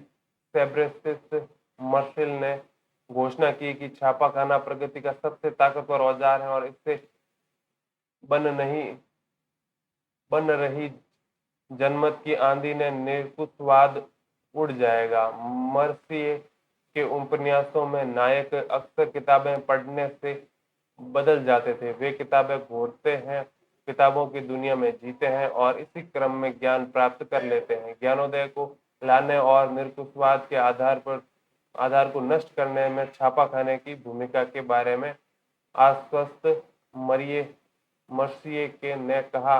फेब्रेसिस मर्सिल ने घोषणा की कि छापाखाना प्रगति का सबसे ताकतवर औजार है और इससे बन रही जनमत की आंधी ने निरंकुशवाद उड़ जाएगा। मर्सिए के उपन्यासों में नायक अक्सर किताबें पढ़ने से बदल जाते थे। वे किताबें घोरते हैं, किताबों की दुनिया में जीते हैं और इसी क्रम में ज्ञान प्राप्त कर लेते हैं। ज्ञानोदय को लाने और निरंकुशवाद के आधार को नष्ट करने में छापाखाने की भूमिका के बारे में आश्वस्त मर्सिए के ने कहा,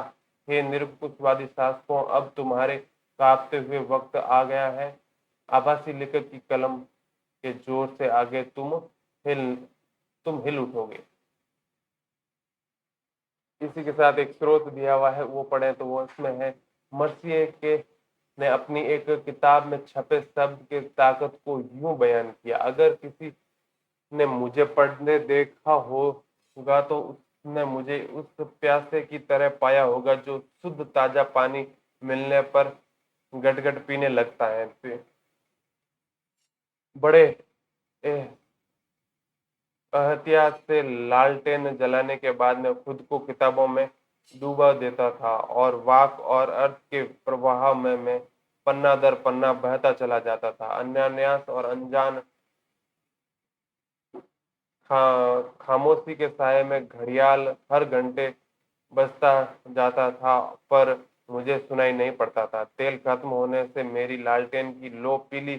हे निरंकुशवादी शासकों, अब तुम्हारे कांपते हुए वक्त आ गया है। आभासी लेखक की कलम के जोर से आगे तुम हिल तुम हिल उठोगे। इसी के साथ एक स्रोत दिया हुआ है, वो पढ़े तो वो इसमें है, मर्सिए के ने अपनी एक किताब में छपे शब्द के ताकत को यूं बयान किया, अगर किसी ने मुझे पढ़ने देखा होगा तो उसने मुझे उस प्यासे की तरह पाया होगा जो शुद्ध ताजा पानी मिलने पर गटगट पीने लगता है। बड़े एहतियात से लालटेन जलाने के बाद मैं खुद को किताबों में डूबा देता था और वाक और अर्थ के प्रवाह में मैं पन्ना दर पन्ना बहता चला जाता था। अन्यान्यास और अनजान खामोशी के साये में घड़ियाल हर घंटे बजता जाता था, पर मुझे सुनाई नहीं पड़ता था। तेल खत्म होने से मेरी लालटेन की लो पीली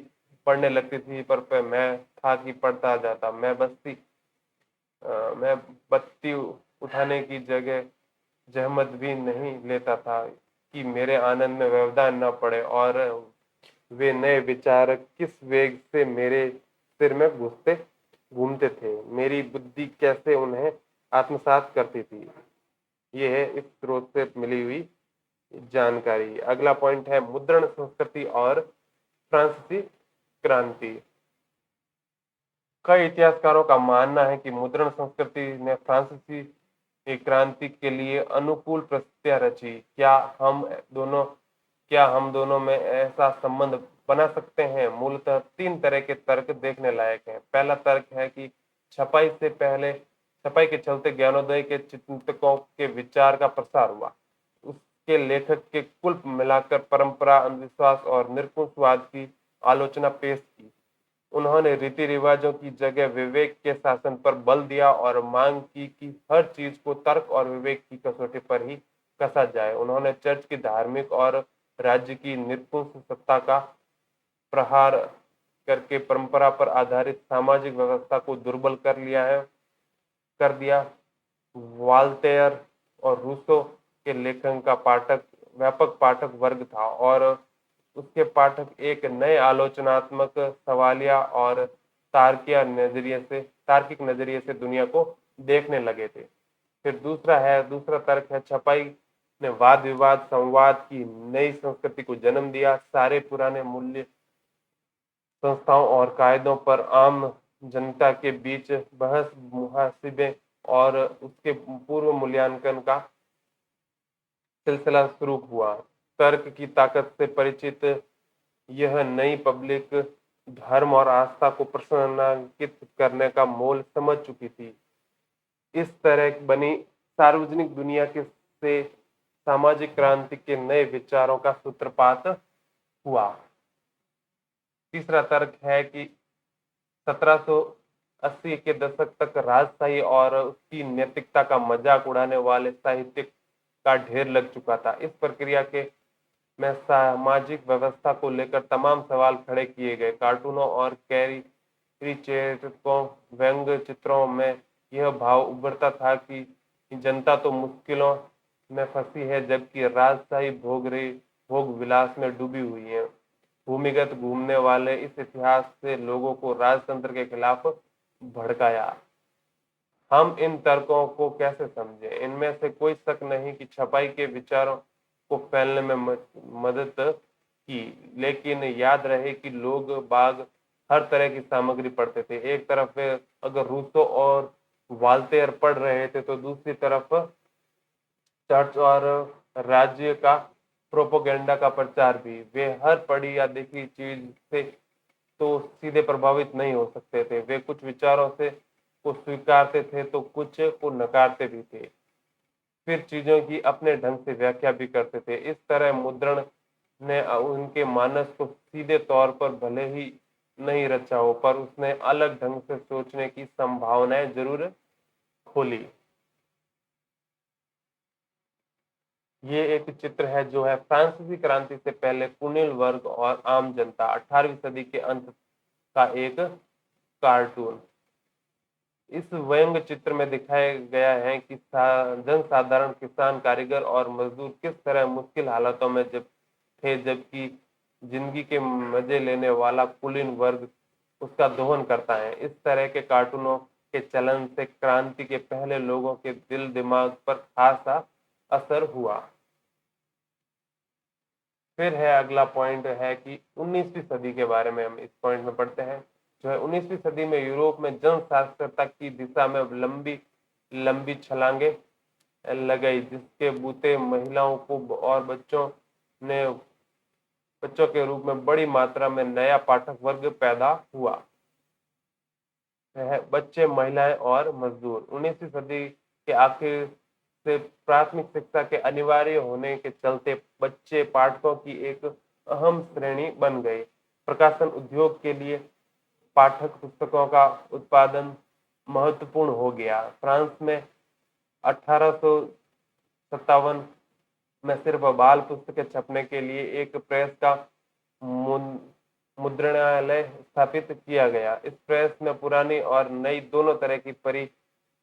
पड़ने लगती थी, पर मैं था कि पड़ता जाता। मैं बत्ती उठाने की जगह जहमत भी नहीं लेता था कि मेरे आनंद में व्यवधान न पड़े और वे नए विचार किस वेग से मेरे सिर में घुसते घूमते थे, मेरी बुद्धि कैसे उन्हें आत्मसात करती थी। ये है इस स्रोत से मिली हुई जानकारी। अगला पॉइंट है मुद्रण संस्कृति और फ्रांसीसी क्रांति। कई इतिहासकारों का मानना है कि मुद्रण संस्कृति ने फ्रांसीसी क्रांति के लिए अनुकूल परिस्थितियां रची। दोनों क्या हम दोनों में ऐसा संबंध बना सकते हैं? मूलतः तीन तरह के तर्क देखने लायक हैं। पहला तर्क है कि छपाई के चलते ज्ञानोदय के चिंतकों के विचार का प्रसार हुआ। उसके लेखक के कुल मिलाकर परंपरा, अंधविश्वास और निरंकुशवाद की आलोचना पेश की। उन्होंने रीति रिवाजों की जगह विवेक के शासन पर बल दिया और मांग की कि हर चीज को तर्क और विवेक की कसौटी पर ही कसा जाए। उन्होंने चर्च की धार्मिक और राज्य की निरंकुश सत्ता का प्रहार करके परंपरा पर आधारित सामाजिक व्यवस्था को दुर्बल कर दिया। वाल्टेयर और रूसो के लेखन का व्यापक पाठक वर्ग था और उसके पाठक एक नए आलोचनात्मक, सवालिया और तार्किक नजरिए से दुनिया को देखने लगे थे। फिर दूसरा तर्क है, छपाई ने वाद विवाद संवाद की नई संस्कृति को जन्म दिया। सारे पुराने मूल्य, संस्थाओं और कायदों पर आम जनता के बीच बहस मुहासिबे और उसके पूर्व मूल्यांकन का सिलसिला शुरू हुआ। तर्क की ताकत से परिचित यह नई पब्लिक धर्म और आस्था को प्रसन्नांकित करने का मोल समझ चुकी थी। इस तरह बनी सार्वजनिक दुनिया के से सामाजिक क्रांति के नए विचारों का सूत्रपात हुआ। तीसरा तर्क है कि 1780 के दशक तक राजशाही और उसकी नैतिकता का मजाक उड़ाने वाले साहित्यिक का ढेर लग चुका था। इस प्रक्रिया के में सामाजिक व्यवस्था को लेकर तमाम सवाल खड़े किए गए। कार्टूनों और कैरिकेचरों, व्यंग्य चित्रों में यह भाव उभरता था कि जनता तो मुश्किलों में फंसी है, जबकि राजशाही भोग विलास में डूबी हुई है। भूमिगत घूमने वाले इस इतिहास से लोगों को राजतंत्र के खिलाफ भड़काया। हम इन तर्कों को कैसे समझें? इनमें से कोई शक नहीं कि छपाई के विचारों को फैलने में मदद की, लेकिन याद रहे कि लोग बाग हर तरह की सामग्री पढ़ते थे। एक तरफ अगर रूसो और वाल्टेयर पढ़ रहे थे तो दूसरी तरफ चर्च और राज्य का प्रोपोगेंडा का प्रचार भी। वे हर पढ़ी या देखी चीज से तो सीधे प्रभावित नहीं हो सकते थे। वे कुछ विचारों से को स्वीकारते थे तो कुछ को नकारते भी थे, फिर चीजों की अपने ढंग से व्याख्या भी करते थे। इस तरह मुद्रण ने उनके मानस को सीधे तौर पर भले ही नहीं रचा हो, पर उसने अलग ढंग से सोचने की संभावनाएं जरूर खोली। ये एक चित्र है जो है फ्रांसीसी क्रांति से पहले कुलीन वर्ग और आम जनता, 18वीं सदी के अंत का एक कार्टून। इस व्यंग्य चित्र में दिखाया गया है कि जनसाधारण, किसान, कारीगर और मजदूर किस तरह मुश्किल हालातों में जबकि जिंदगी के मजे लेने वाला कुलीन वर्ग उसका दोहन करता है। इस तरह के कार्टूनों के चलन से क्रांति के पहले लोगों के दिल दिमाग पर खासा असर हुआ। फिर है अगला पॉइंट है कि 19वीं सदी के बारे में हम इस पॉइंट में पढ़ते हैं। जो है 19वीं सदी में यूरोप में जन साक्षरता की दिशा में लंबी लंबी छलांगे लगाई, जिसके बूते महिलाओं को और बच्चों के रूप में बड़ी मात्रा में नया पाठक वर्ग पैदा हुआ है। बच्चे, महिलाएं और मजदूर। 19वीं सदी के आखिर से प्राथमिक शिक्षा के अनिवार्य होने के चलते बच्चे पाठकों की एक अहम श्रेणी बन गए। प्रकाशन उद्योग के लिए पाठक पुस्तकों का उत्पादन महत्वपूर्ण हो गया। फ्रांस में 1857 में सिर्फ बाल पुस्तकें छपने के लिए एक प्रेस का मुद्रणालय स्थापित किया गया। इस प्रेस में पुरानी और नई दोनों तरह की परी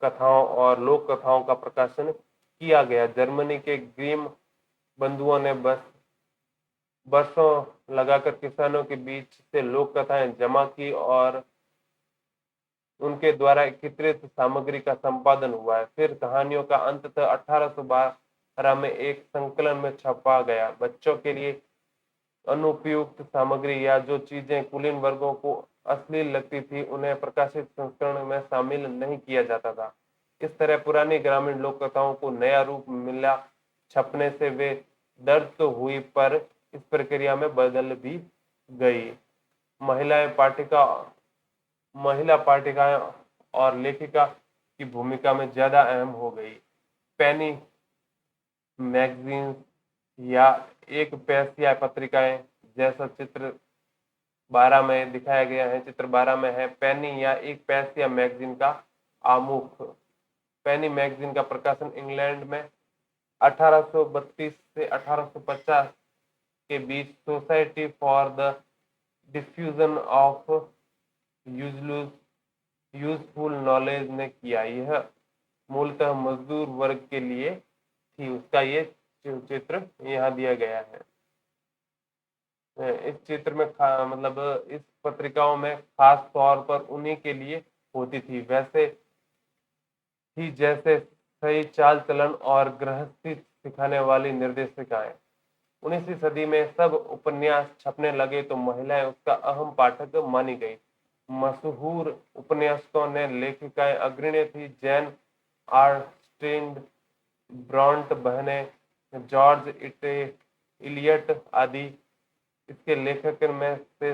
कथाओं और लोक कथाओं का प्रकाशन किया गया। जर्मनी के ग्रीम बंधुओं ने बरसों लगाकर किसानों के बीच से लोक कथाएं जमा की और उनके द्वारा एकत्रित सामग्री का संपादन हुआ है। फिर कहानियों का अंततः 1812 में एक संकलन में छपा गया। बच्चों के लिए अनुपयुक्त सामग्री या जो चीजें कुलीन वर्गों को अश्लील लगती थी, उन्हें प्रकाशित संस्करण में शामिल नहीं किया जाता था। इस तरह पुरानी ग्रामीण लोक कथाओं को नया रूप मिला। छपने से वे दर्ज तो हुई, पर इस प्रक्रिया में बदल भी गई। महिला पाठिकाएं और लेखिका की भूमिका में ज्यादा अहम हो गई। पेनी मैगजीन या एक पैसिया पत्रिकाएं, जैसा चित्र 12 में दिखाया गया है। चित्र 12 में है पेनी या एक पैसिया मैगजीन का आमुख। पेनी मैगजीन का प्रकाशन इंग्लैंड में 1832 से 1850 के बीच Society for the Diffusion of Useful Knowledge ने किया। यह मूलतः मजदूर वर्ग के लिए थी। उसका ये चित्र यहाँ दिया गया है। इस चित्र में मतलब इस पत्रिकाओं में खास तौर पर उन्हीं के लिए होती थी, वैसे ही जैसे सही चाल चलन और गृहस्थी सिखाने वाली निर्देशिकाएं। 19वीं सदी में सब उपन्यास छपने लगे तो महिलाएं उसका अहम पाठक मानी गई। मशहूर उपन्यासकों ने लेखिकाएं अग्रणी थी। जैन ऑस्टिन, ब्रॉन्ट बहनें, जॉर्ज इलियट आदि। इसके लेखक में से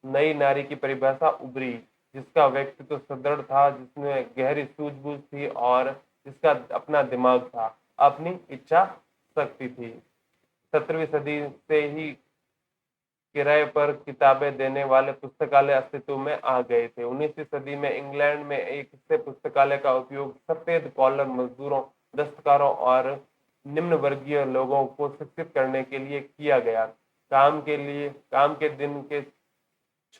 नई नारी की परिभाषा उभरी, जिसका व्यक्तित्व सुदृढ़ था, जिसमें गहरी सूझबूझ थी और जिसका अपना दिमाग था, अपनी इच्छा शक्ति थी। 17वीं सदी से ही किराए पर किताबें देने वाले पुस्तकालय अस्तित्व में आ गए थे। 19वीं सदी में इंग्लैंड में एक से पुस्तकालय का उपयोग सफेद कॉलर मजदूरों, दस्तकारों और निम्न वर्गीय लोगों को शिक्षित करने के लिए किया गया। काम के दिन के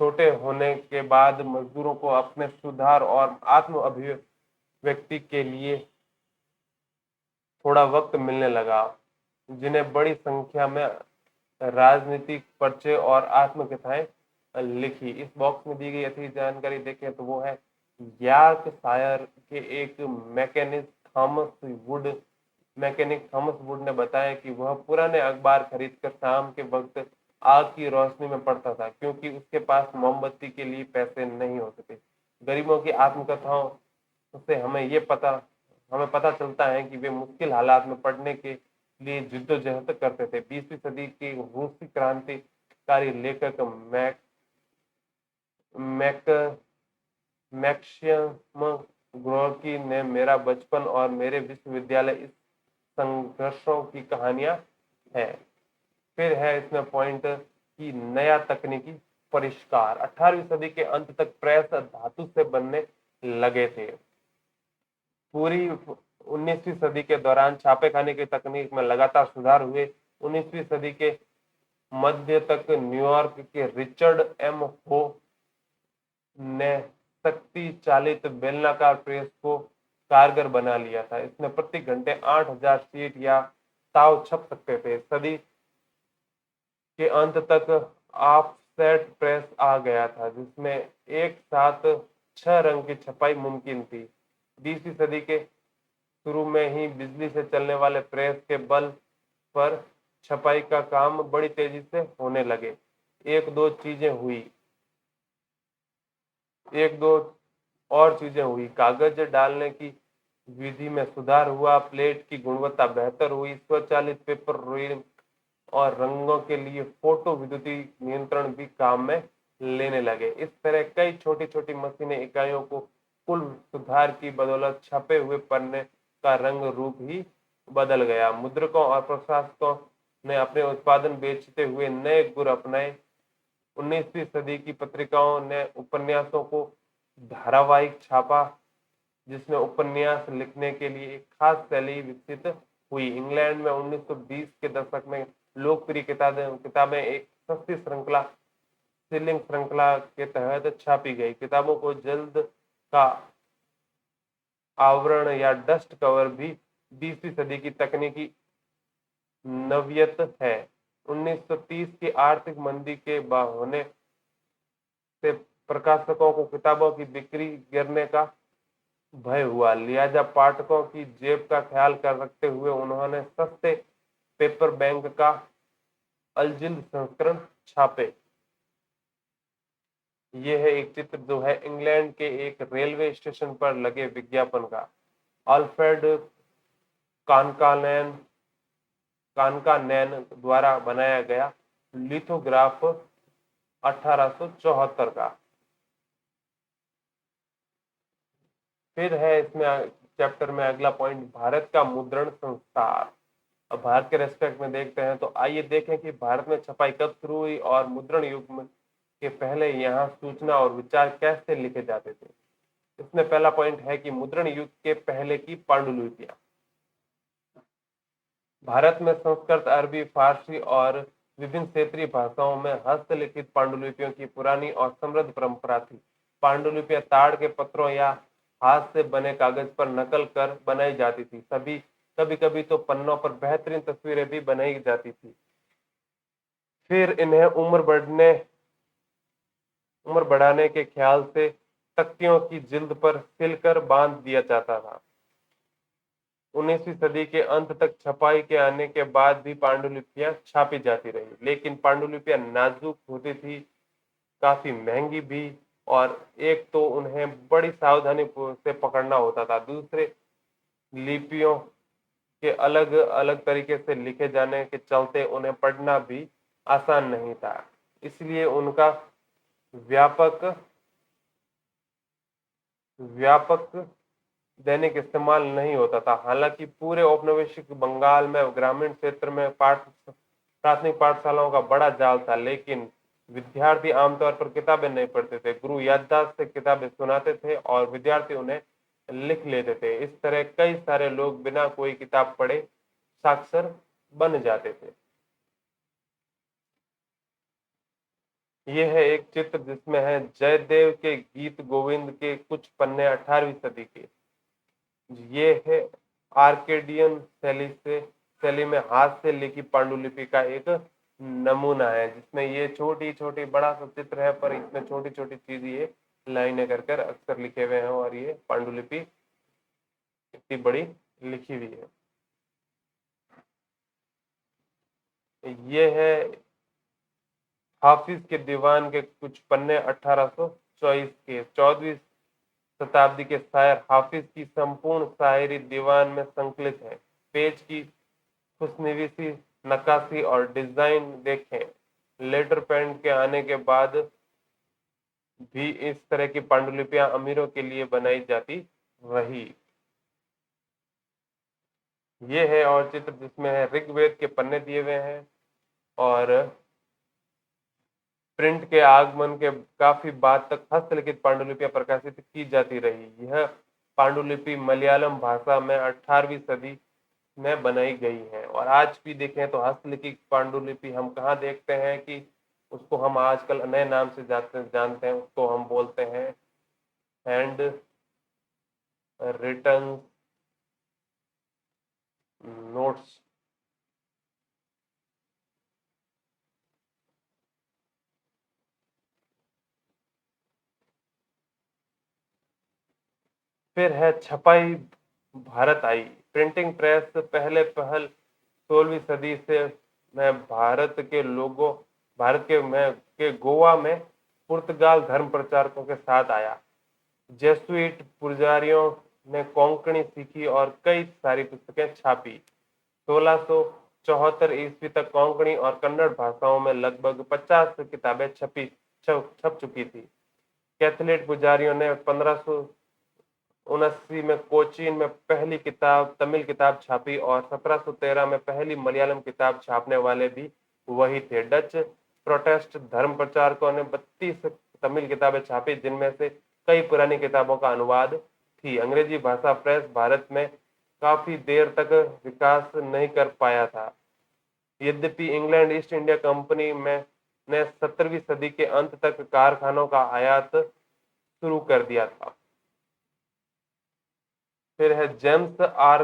छोटे होने के बाद मजदूरों को अपने सुधार और आत्म अभिव्यक्ति के लिए थोड़ा वक्त मिलने लगा, जिन्हें बड़ी संख्या में राजनीतिक पर्चे और आत्मकथाएं लिखी। इस बॉक्स में दी गई अधिक जानकारी देखें तो वो है यॉर्कशायर के एक मैकेनिक थॉमस वुड ने बताया कि वह पुराने अखबार खरीदकर शाम के वक्त आग की रोशनी में पढ़ता था, क्योंकि उसके पास मोमबत्ती के लिए पैसे नहीं होते थे। गरीबों की आत्मकथाओं से हमें पता चलता है कि वे मुश्किल हालात में पढ़ने के लिए जिद्दोजहद करते थे। 20वीं सदी के रूसी क्रांतिकारी लेखक मैक्सिम गोर्की ने मेरा बचपन और मेरे विश्वविद्यालय इस संघर्षों की कहानियां है। फिर है इसमें पॉइंट कि नया तकनीकी परिष्कार। 18वीं सदी के अंत तक प्रेस धातु से बनने लगे थे। पूरी 19वीं सदी के दौरान छापेखानी की तकनीक में लगातार सुधार हुए। 19वीं सदी के मध्य तक न्यूयॉर्क के रिचर्ड एम हो ने शक्ति चालित बेलनाकार प्रेस को कारगर बना लिया था। इसमें प्रति घंटे 8000 शीट या ताव छप सकते थे। सदी के अंत तक ऑफ ऑफसेट प्रेस आ गया था जिसमें एक साथ 6 रंग की छपाई मुमकिन थी। 20वीं सदी के शुरू में ही बिजली से चलने वाले प्रेस के बल पर छपाई का काम बड़ी तेजी से होने लगे। एक दो और चीजें हुई। कागज डालने की विधि में सुधार हुआ, प्लेट की गुणवत्ता बेहतर हुई, स्वचालित पेपर रोलिंग और रंगों के लिए फोटो विद्युतीय नियंत्रण भी काम में लेने लगे। इस तरह कई छोटी छोटी मशीनें इकाइयों को कुल सुधार की बदौलत छपे हुए पन्ने का रंग रूप ही बदल गया। मुद्रकों और प्रकाशकों ने अपने उत्पादन बेचते हुए नए गुर अपनाए। 19वीं सदी की पत्रिकाओं ने उपन्यासों को धारावाहिक छापा जिसमें उपन्यास लिखने के लिए एक खास शैली विकसित हुई। इंग्लैंड में 1920 के दशक में लोकप्रिय किताबें एक सस्ती श्रृंखला सिलिंग श्रृंखला के तहत छापी गई। किताबों को जल्द का आवरण या डस्ट कवर भी 20वीं सदी की तकनीकी नवीयत है। 1930 की आर्थिक मंदी के होने से प्रकाशकों को किताबों की बिक्री गिरने का भय हुआ, लिहाजा पाठकों की जेब का ख्याल कर रखते हुए उन्होंने सस्ते पेपर बैंक का अलजिल संस्करण छापे। यह है एक चित्र जो है इंग्लैंड के एक रेलवे स्टेशन पर लगे विज्ञापन का। अल्फ्रेड कानकानैन द्वारा बनाया गया लिथोग्राफ 1874 का। फिर है इसमें चैप्टर में अगला पॉइंट, भारत का मुद्रण संस्कार। अब भारत के रेस्पेक्ट में देखते हैं तो आइए देखें कि भारत में छपाई कब शुरू हुई और मुद्रण युग में के पहले यहाँ सूचना और विचार कैसे लिखे जाते थे। इसमें पहला पॉइंट है कि मुद्रण युग के पहले की पांडुलिपियां। भारत में संस्कृत, अरबी, फारसी और विभिन्न क्षेत्रीय भाषाओं में हस्तलिखित पांडुलिपियों की पुरानी और समृद्ध परंपरा थी। पांडुलिपियां ताड़ के पत्रों या हाथ से बने कागज पर नकल कर बनाई जाती थी। कभी कभी तो पन्नों पर बेहतरीन तस्वीरें भी बनाई जाती थी। फिर इन्हें उम्र बढ़ाने के ख्याल से तख्तियों की जिल्द पर सिलकर बांध दिया जाता था। 19वीं सदी के अंत तक छपाई के आने के बाद भी पांडुलिपियां छापी जाती रही, लेकिन पांडुलिपियां नाजुक होती थी, काफी महंगी भी, और एक तो उन्हें बड़ी सावधानी से पकड़ना होता था, दूसरे लिपियों के अलग अलग तरीके से लिखे जाने के चलते उन्हें पढ़ना भी आसान नहीं था। इसलिए उनका व्यापक व्यापक दैनिक इस्तेमाल नहीं होता था। हालांकि पूरे औपनिवेशिक बंगाल में ग्रामीण क्षेत्र में प्राथमिक पाठशालाओं का बड़ा जाल था, लेकिन विद्यार्थी आमतौर पर किताबें नहीं पढ़ते थे। गुरु याददाश्त से किताबें सुनाते थे और विद्यार्थी उन्हें लिख लेते थे। इस तरह कई सारे लोग बिना कोई किताब पढ़े साक्षर बन जाते थे। यह है एक चित्र जिसमें है जयदेव के गीत गोविंद के कुछ पन्ने 18वीं सदी के। ये है आर्केडियन शैली में हाथ से लिखी पांडुलिपि का एक नमूना है, जिसमें ये छोटी छोटी, बड़ा सा चित्र है पर इसमें छोटी छोटी चीज ये लाइनें कर कर अक्सर लिखे हुए हैं और ये पांडुलिपि इतनी बड़ी लिखी हुई है। ये है हाफिज के दीवान के कुछ पन्ने 1824 के। 14वीं शताब्दी के शायर हाफिज की संपूर्ण शायरी दीवान में संकलित है। पेज की खुशनवीसी, नक्काशी और डिजाइन देखें। लेटर पैड के आने के बाद भी इस तरह की पांडुलिपियां अमीरों के लिए बनाई जाती रही। ये है और चित्र जिसमें है ऋग्वेद के पन्ने दिए हुए हैं और प्रिंट के आगमन के काफी बाद तक हस्तलिखित पांडुलिपियां प्रकाशित की जाती रही। यह पांडुलिपि मलयालम भाषा में 18वीं सदी में बनाई गई है और आज भी देखें तो हस्तलिखित पांडुलिपि हम कहाँ देखते हैं कि उसको हम आजकल नए नाम से जानते हैं, उसको हम बोलते हैं हैंड रिटन नोट्स। फिर है छपाई भारत आई। प्रिंटिंग प्रेस पहले पहल 16वीं सदी से में भारत के गोवा में पुर्तगाल धर्म प्रचारकों के साथ आया। जेसुइट पुजारियों ने कोंकणी सीखी और कई सारी पुस्तकें छापी। 1674 ईस्वी तक कोंकणी और कन्नड़ भाषाओं में लगभग 50 किताबें छप चुकी थी। कैथोलिक पुजारियों ने 1579 में कोचीन में पहली तमिल किताब छापी और 1713 में पहली मलयालम किताब छापने वाले भी वही थे। डच प्रोटेस्ट धर्म प्रचारकों ने 32 तमिल किताबें छापी, जिनमें से कई पुरानी किताबों का अनुवाद थी। अंग्रेजी भाषा प्रेस भारत में काफी देर तक विकास नहीं कर पाया था। यद्यपि इंग्लैंड ईस्ट इंडिया कंपनी में ने 17वीं सदी के अंत तक कारखानों का आयात शुरू कर दिया था। फिर है जेम्स आर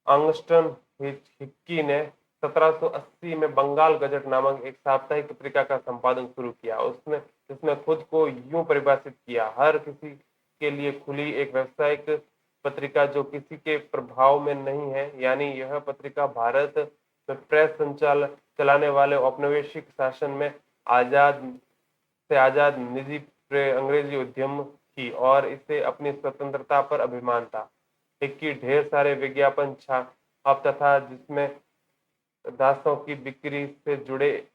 अंगस्टन हिक्की ने 1780 में बंगाल गजट नामक एक साप्ताहिक पत्रिका का संपादन शुरू किया। उसने खुद को यूं परिभाषित किया, हर किसी के लिए खुली एक व्यावसायिक पत्रिका जो किसी के प्रभाव में नहीं है। यानी यह पत्रिका भारत में प्रेस चलाने वाले औपनिवेशिक शासन में आजाद निजी अंग्रेजी उद्यम थी और इसे अपनी स्वतंत्रता पर अभिमान था। हिक्की ढेर सारे विज्ञापन छापता था, जिसमें दासों की बिक्री से जुड़े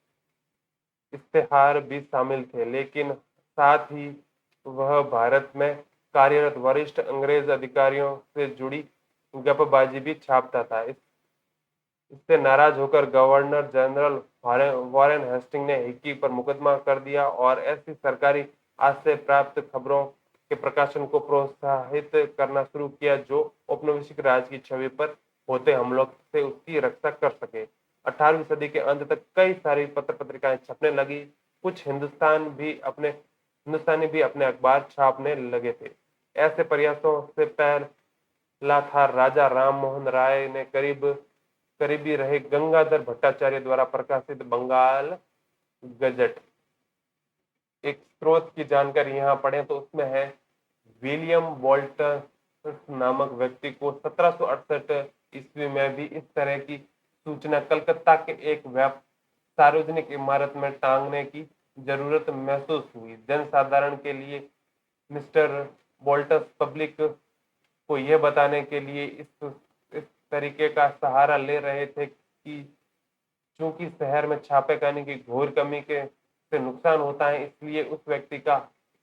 इश्तेहार भी शामिल थे, लेकिन साथ ही वह भारत में कार्यरत वरिष्ठ अंग्रेज अधिकारियों से जुड़ी गपबाजी भी छापता था। इससे नाराज होकर गवर्नर जनरल वॉरेन हेस्टिंग ने हिक्की पर मुकदमा कर दिया और ऐसी सरकारी आज से प्राप्त खबरों के प्रकाशन को प्रोत्साहित करना शुरू किया जो औपनिवेशिक राज की छवि पर होते हमलों से उसकी रक्षा कर सके। 18वीं सदी के अंत तक कई सारी पत्र पत्रिकाएं छपने लगी। कुछ हिंदुस्तानी भी अपने अखबार छापने लगे थे। ऐसे प्रयासों से पहला था राजा राम मोहन राय ने करीबी रहे गंगाधर भट्टाचार्य द्वारा प्रकाशित बंगाल गजट। एक स्रोत की जानकारी यहाँ पढ़े तो उसमें है, विलियम वॉल्टर नामक व्यक्ति को 1768 ईस्वी में भी इस तरह की सूचना कलकत्ता के एक सार्वजनिक इमारत में टांगने की जरूरत महसूस हुई। जनसाधारण के लिए मिस्टर वॉल्टर्स पब्लिक को यह बताने के लिए इस तरीके का सहारा ले रहे थे कि चूंकि शहर में छापेखाने की घोर कमी से नुकसान होता है, इसलिए उस व्यक्ति का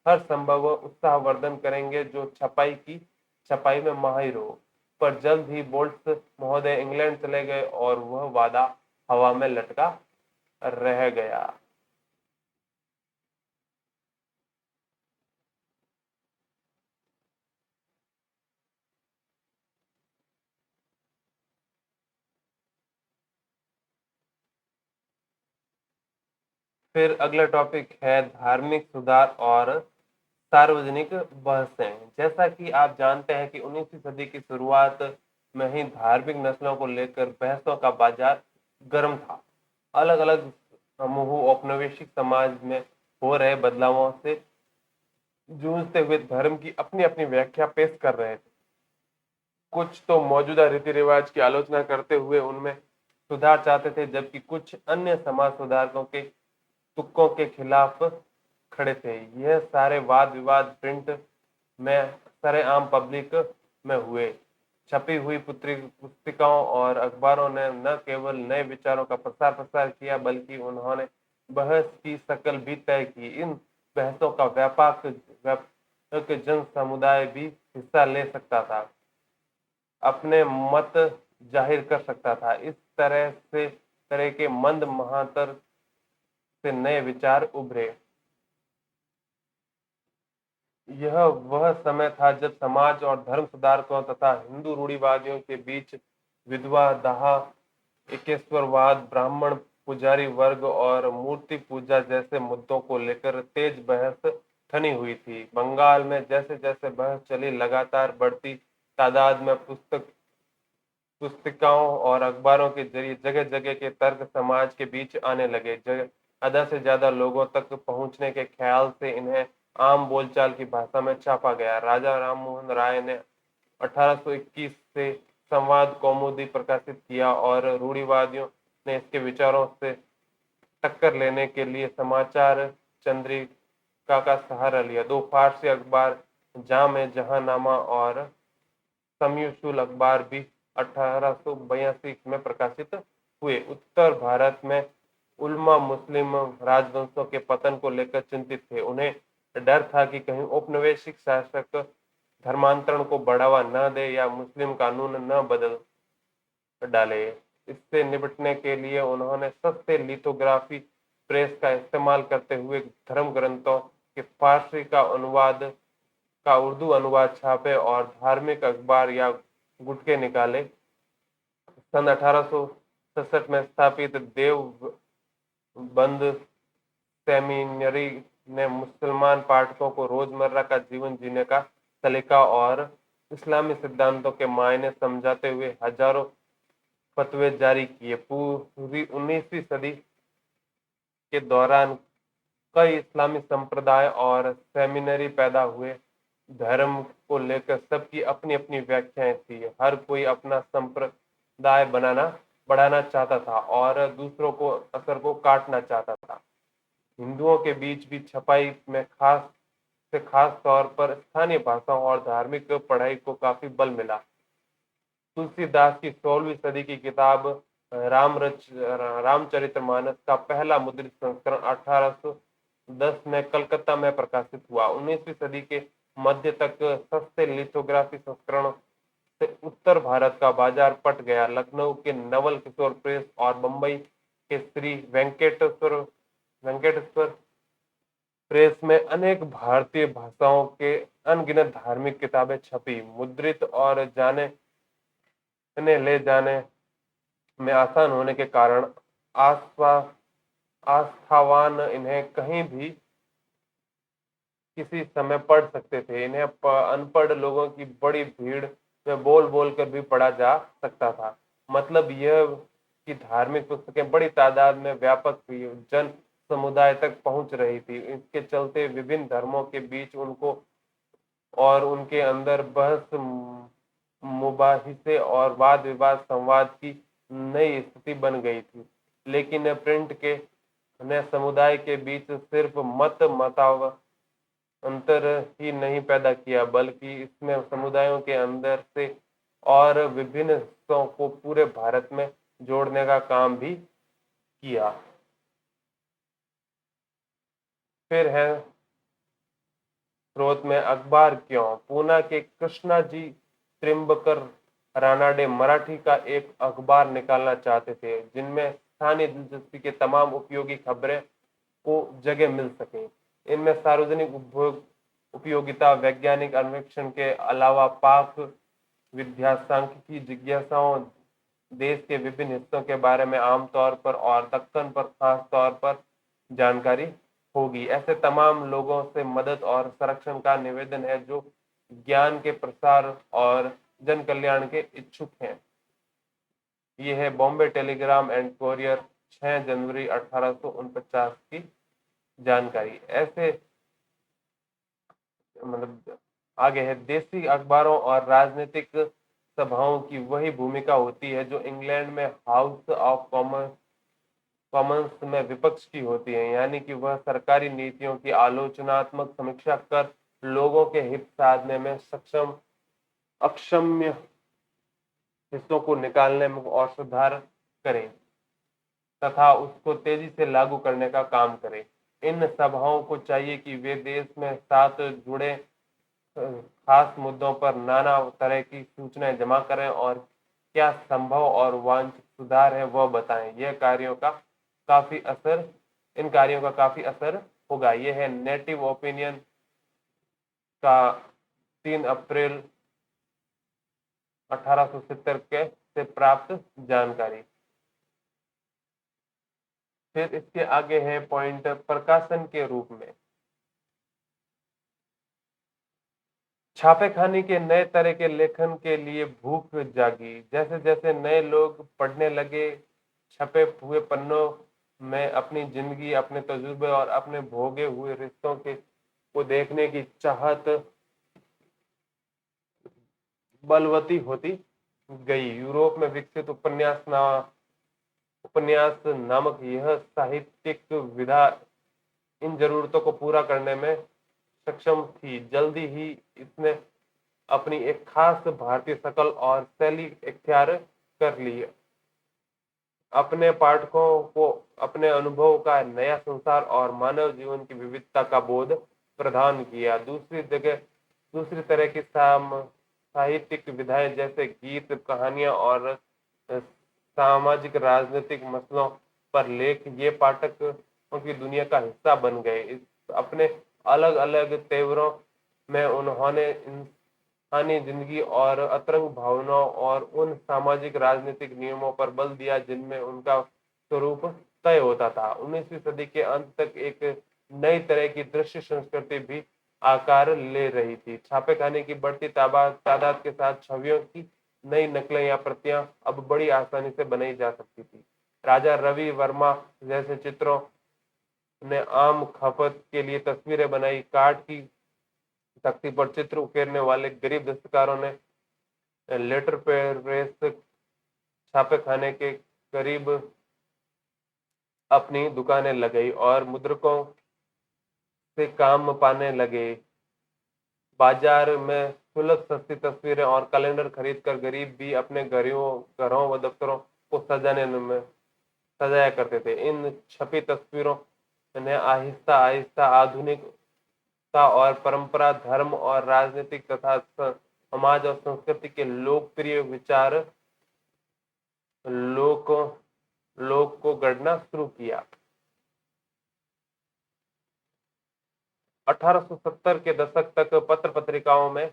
हर संभव उत्साहवर्धन करेंगे जो छपाई में माहिर हो। पर जल्द ही बोल्ट्स महोदय इंग्लैंड चले गए और वह वादा हवा में लटका रह गया। फिर अगला टॉपिक है धार्मिक सुधार और सार्वजनिक बहसें। जैसा कि आप जानते हैं कि 19वीं सदी की शुरुआत में ही धार्मिक नस्लों को लेकर बहसों का बाजार गर्म था। अलग अलग समूह औपनिवेशिक समाज में हो रहे बदलावों से जूझते हुए धर्म की अपनी अपनी व्याख्या पेश कर रहे थे। कुछ तो मौजूदा रीति रिवाज की आलोचना करते हुए उनमें सुधार चाहते थे, जबकि कुछ अन्य समाज सुधारकों के तुक्कों के खिलाफ खड़े थे। यह सारे वाद विवाद प्रिंट में सरेआम पब्लिक में हुए। छपी हुई पुस्तिकाओं और अखबारों ने न केवल नए विचारों का प्रसार किया, बल्कि उन्होंने बहस की शक्ल भी तय की। इन बहसों का व्यापक जन समुदाय भी हिस्सा ले सकता था, अपने मत जाहिर कर सकता था। इस तरह के मंद महातर से नए विचार उभरे। यह वह समय था जब समाज और धर्म सुधारकों तथा हिंदू रूढ़िवादियों के बीच विधवा दाह, एकेश्वरवाद, ब्राह्मण पुजारी वर्ग और मूर्ति पूजा जैसे मुद्दों को लेकर तेज बहस ठनी हुई थी। बंगाल में जैसे जैसे बहस चली, लगातार बढ़ती तादाद में पुस्तिकाओं और अखबारों के जरिए जगह जगह के तर्क समाज के बीच आने लगे। ज्यादा से ज्यादा लोगों तक पहुंचने के ख्याल से इन्हें आम बोलचाल की भाषा में छापा गया। राजा राममोहन राय ने 1821 से संवाद कौमुदी प्रकाशित किया और रूढ़िवादियों ने इसके विचारों से टक्कर लेने के लिए समाचार चंद्रिका का सहारा लिया। दो फारसी अखबार जाम-ए-जहांनामा और शम्स-उल अखबार भी 1882 में प्रकाशित हुए। उत्तर भारत में उलमा मुस्लिम राजवंशों के पतन को लेकर चिंतित थे। उन्हें डर था कि कहीं औपनिवेशिक शासक धर्मांतरण को बढ़ावा न दे या मुस्लिम कानून न बदल डाले। इससे निपटने के लिए उन्होंने सस्ते लिथोग्राफी प्रेस का इस्तेमाल करते हुए धर्म ग्रंथों के फारसी का उर्दू अनुवाद छापे और धार्मिक अखबार या गुटके निकाले। सन 1866 में स्थापित देवबंद सेमिनरी ने मुसलमान पाठकों को रोजमर्रा का जीवन जीने का सलीका और इस्लामी सिद्धांतों के मायने समझाते हुए हजारों फतवे जारी किए। पूरी 19वीं सदी के दौरान कई इस्लामी संप्रदाय और सेमिनरी पैदा हुए। धर्म को लेकर सबकी अपनी अपनी व्याख्याएं थी। हर कोई अपना संप्रदाय बढ़ाना चाहता था और दूसरों को असर को काटना चाहता था। हिंदुओं के बीच भी छपाई में खास तौर पर स्थानीय भाषाओं और धार्मिक पढ़ाई को काफी बल मिला। तुलसीदास की 16वीं सदी की किताब रामचरितमानस का पहला मुद्रित संस्करण 1810 में कलकत्ता में प्रकाशित हुआ। 19वीं सदी के मध्य तक सस्ते लिथोग्राफी संस्करणों से उत्तर भारत का बाजार पट गया। लखनऊ के नवल किशोर प्रेस और बंबई के श्री वेंकटेश्वर प्रेस में अनेक भारतीय भाषाओं के अनगिनत धार्मिक किताबें छपी। मुद्रित और ले जाने में आसान होने के कारण आस्थावान इन्हें कहीं भी किसी समय पढ़ सकते थे। इन्हें अनपढ़ लोगों की बड़ी भीड़ में बोल बोल कर भी पढ़ा जा सकता था। मतलब यह कि धार्मिक पुस्तकें बड़ी तादाद में व्यापक जन समुदाय तक पहुंच रही थी। इसके चलते विभिन्न धर्मों के बीच उनको और उनके अंदर बहस मुबाहिसे और वाद विवाद संवाद की नई स्थिति बन गई थी। लेकिन प्रिंट के ने समुदाय के बीच सिर्फ अंतर ही नहीं पैदा किया, बल्कि इसमें समुदायों के अंदर से और विभिन्न हिस्सों को पूरे भारत में जोड़ने का काम भी किया। फिर है स्रोत में अखबार क्यों। पूना के कृष्णा जी त्रिम्बकर रानाडे मराठी का एक अखबार निकालना चाहते थे जिनमें स्थानीय दिलचस्पी के तमाम उपयोगी खबरें को जगह मिल सके। इनमें सार्वजनिक उपयोगिता, वैज्ञानिक अन्वेषण के अलावा पाक विद्या, सांख्यिकी जिज्ञासाओं, देश के विभिन्न हिस्सों के बारे में आमतौर पर और दक्कन पर खास तौर पर जानकारी होगी। ऐसे तमाम लोगों से मदद और संरक्षण का निवेदन है जो ज्ञान के प्रसार और जन कल्याण के इच्छुक हैं। यह है बॉम्बे टेलीग्राम एंड कोरियर 6 जनवरी 1849 की जानकारी। ऐसे मतलब आगे है, देसी अखबारों और राजनीतिक सभाओं की वही भूमिका होती है जो इंग्लैंड में हाउस ऑफ कॉमन्स में विपक्ष की होती है, यानी कि वह सरकारी नीतियों की आलोचनात्मक समीक्षा कर लोगों के हित साधने में अक्षम्य हिस्सों को निकालने में और सुधार करें तथा उसको तेजी से लागू करने का काम करें। इन सभाओं को चाहिए कि वे देश में साथ जुड़े खास मुद्दों पर नाना तरह की सूचनाएं जमा करें और क्या संभव और वांछित सुधार है वह बताएं। इन कार्यों का काफी असर होगा। यह है नेटिव ओपिनियन का 3 अप्रैल 1870 के से प्राप्त जानकारी। फिर इसके आगे है पॉइंट प्रकाशन के रूप में। छापेखानी के नए तरह के लेखन के लिए भूख जागी। जैसे जैसे नए लोग पढ़ने लगे, छपे हुए पन्नों में अपनी जिंदगी, अपने तजुर्बे और अपने भोगे हुए रिश्तों के को देखने की चाहत बलवती होती गई। यूरोप में विकसित उपन्यास नामक यह साहित्यिक विधा इन जरूरतों को पूरा करने में सक्षम थी। जल्दी ही इसने अपनी एक खास भारतीय शकल और शैली इख्तियार कर ली। अपने पाठकों को अपने अनुभव का नया संसार और मानव जीवन की विविधता का बोध प्रदान किया। दूसरी तरह की साहित्यिक विधाएं जैसे गीत, कहानियां और सामाजिक राजनीतिक मसलों पर लेख ये पाठकों की दुनिया का हिस्सा बन गए। इस अपने अलग अलग तेवरों में उन्होंने इंसानी जिंदगी और अंतरंग भावनाओं और उन सामाजिक राजनीतिक नियमों पर बल दिया जिनमें उनका स्वरूप तय होता था। 19वीं सदी के अंत तक एक नई तरह की दृश्य संस्कृति भी आकार ले रही थी। छापे खाने की बढ़ती तादाद के साथ छवियों की नई नकलें या प्रतियां अब बड़ी आसानी से बनाई जा सकती थी। राजा रवि वर्मा जैसे चित्रों ने आम खपत के लिए तस्वीरें बनाई। काठ की तख्ती पर चित्र उकेरने वाले गरीब दस्तकारों ने लेटर प्रेस छापे खाने के करीब अपनी दुकानें लगाई और मुद्रकों से काम पाने लगे। बाजार में सुलभ सस्ती तस्वीरें और कैलेंडर खरीदकर गरीब भी अपने घरों व दफ्तरों को सजाया करते थे। इन छपी तस्वीरों ने आहिस्ता आहिस्ता आधुनिकता और परंपरा, धर्म और राजनीतिक तथा समाज और संस्कृति के लोकप्रिय विचार लोक को गढ़ना शुरू किया। 1870 के दशक तक पत्र पत्रिकाओं में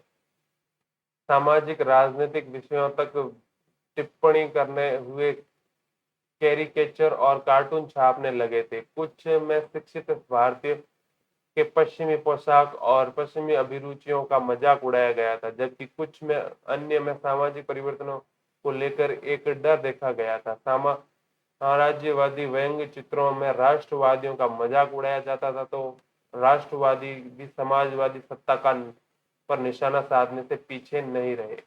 सामाजिक राजनीतिक विषयों तक टिप्पणी करने हुए कैरिकेचर और कार्टून छापने लगे थे। कुछ में शिक्षित भारतीय के पश्चिमी पोशाक और पश्चिमी अभिरुचियों का मजाक उड़ाया गया था, जबकि कुछ में अन्य में सामाजिक परिवर्तनों को लेकर एक डर देखा गया था। साम्राज्यवादी व्यंग्य चित्रों में राष्ट्रवादियों का मजाक उड़ाया जाता था, तो राष्ट्रवादी भी समाजवादी सत्ता का पर निशाना साधने से पीछे नहीं रहे।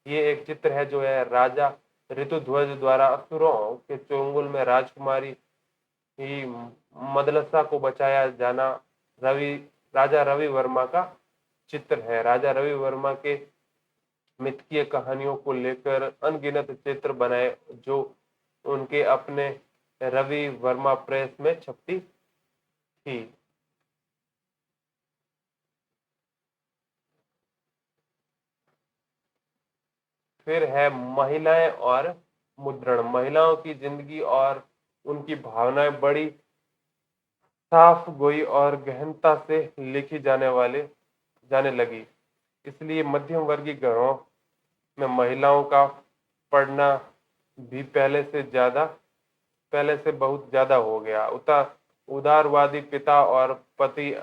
ये एक चित्र है जो है राजा ऋतुध्वज द्वारा असुरों के चंगुल में राजकुमारी ही मदलसा को बचाया जाना राजा रवि वर्मा का चित्र है। राजा रवि वर्मा के मिथकीय कहानियों को लेकर अनगिनत चित्र बनाए जो उनके अपने रवि वर्मा प्रेस में छपती थी। फिर है महिलाएं और मुद्रण। महिलाओं की जिंदगी और उनकी भावनाएं बड़ी साफ गोई और गहनता से लिखी जाने लगी। इसलिए मध्यम वर्गीय घरों में महिलाओं का पढ़ना भी पहले से बहुत ज्यादा हो गया। उदारवादी पिता और पति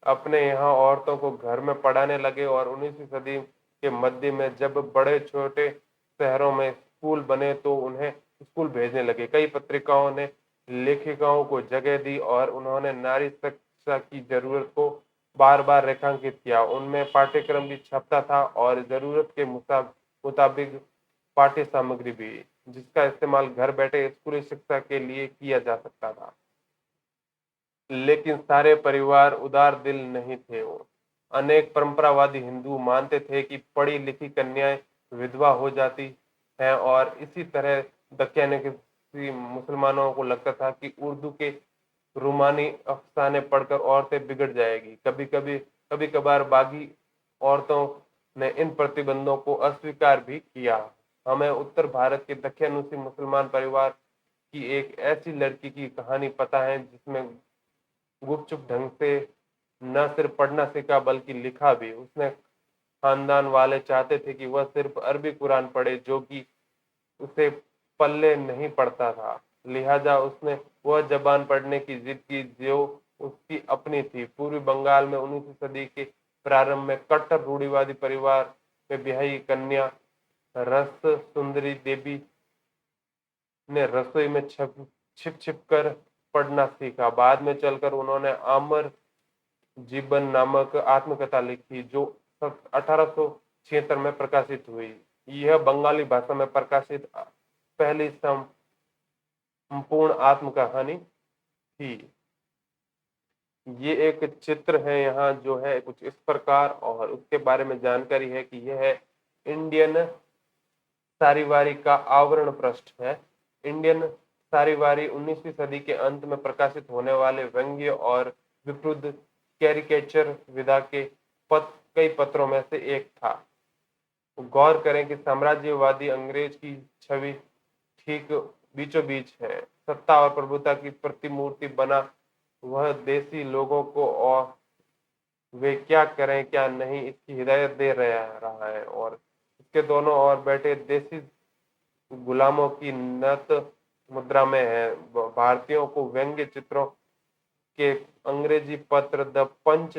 अपने यहाँ औरतों को घर में पढ़ाने लगे और 19वीं सदी के मध्य में जब बड़े छोटे शहरों में स्कूल बने तो उन्हें स्कूल भेजने लगे। कई पत्रिकाओं ने लेखिकाओं को जगह दी और उन्होंने नारी शिक्षा की जरूरत को बार बार रेखांकित किया। उनमें पाठ्यक्रम भी छपता था और जरूरत के मुताबिक पाठ्य सामग्री भी, जिसका इस्तेमाल घर बैठे स्कूली शिक्षा के लिए किया जा सकता था। लेकिन सारे परिवार उदार दिल नहीं थे। अनेक परंपरावादी हिंदू मानते थे कि पढ़ी लिखी कन्याएं विधवा हो जाती हैं और इसी तरह दक्षिणाफ्रीकी मुसलमानों को लगता था कि उर्दू के रूमानी अफसाने पढ़कर औरतें बिगड़ जाएगी। कभी कभार बागी औरतों ने इन प्रतिबंधों को अस्वीकार भी किया। हमें उत्तर भारत के दक्षिणाफ्रीकी मुसलमान परिवार की एक ऐसी लड़की की कहानी पता है जिसमें गुपचुप ढंग से न सिर्फ पढ़ना सीखा बल्कि लिखा भी। उसने खानदान वाले चाहते थे कि वह सिर्फ अरबी कुरान पढ़े जो कि उसे पल्ले नहीं पड़ता था, लिहाजा उसने वह जबान पढ़ने की जिद की जो उसकी अपनी थी। पूर्वी बंगाल में 19वीं सदी के प्रारंभ में कट्टर रूढ़िवादी परिवार में ब्याही कन्या रस सुंदरी देवी ने रसोई में छिप छिप कर पढ़ना सीखा। बाद में चलकर उन्होंने आमर जीवन नामक आत्मकथा लिखी, जो 1876 में प्रकाशित हुई। यह बंगाली भाषा में प्रकाशित पहली संपूर्ण आत्मकहानी थी। ये एक चित्र है यहाँ जो है कुछ इस प्रकार, और उसके बारे में जानकारी है कि यह है इंडियन सारीवारी का आवरण पृष्ठ है। इंडियन सारीवारी 19वीं सदी के अंत में प्रकाशित होने वाले व्यंग्य और विकृत कैरिकेचर विधा के कई पत्रों में से एक था। गौर करें कि साम्राज्यवादी अंग्रेज की छवि ठीक बीचों बीच है। सत्ता और प्रभुता की प्रतिमूर्ति बना वह देसी लोगों को और वे क्या करें क्या नहीं इसकी हिदायत दे रहा है, और इसके दोनों ओर बैठे देसी गुलामों की नत मुद्रा में है। भारतीयों को व्यंग्य चित्रों के अंग्रेजी पत्र द पंच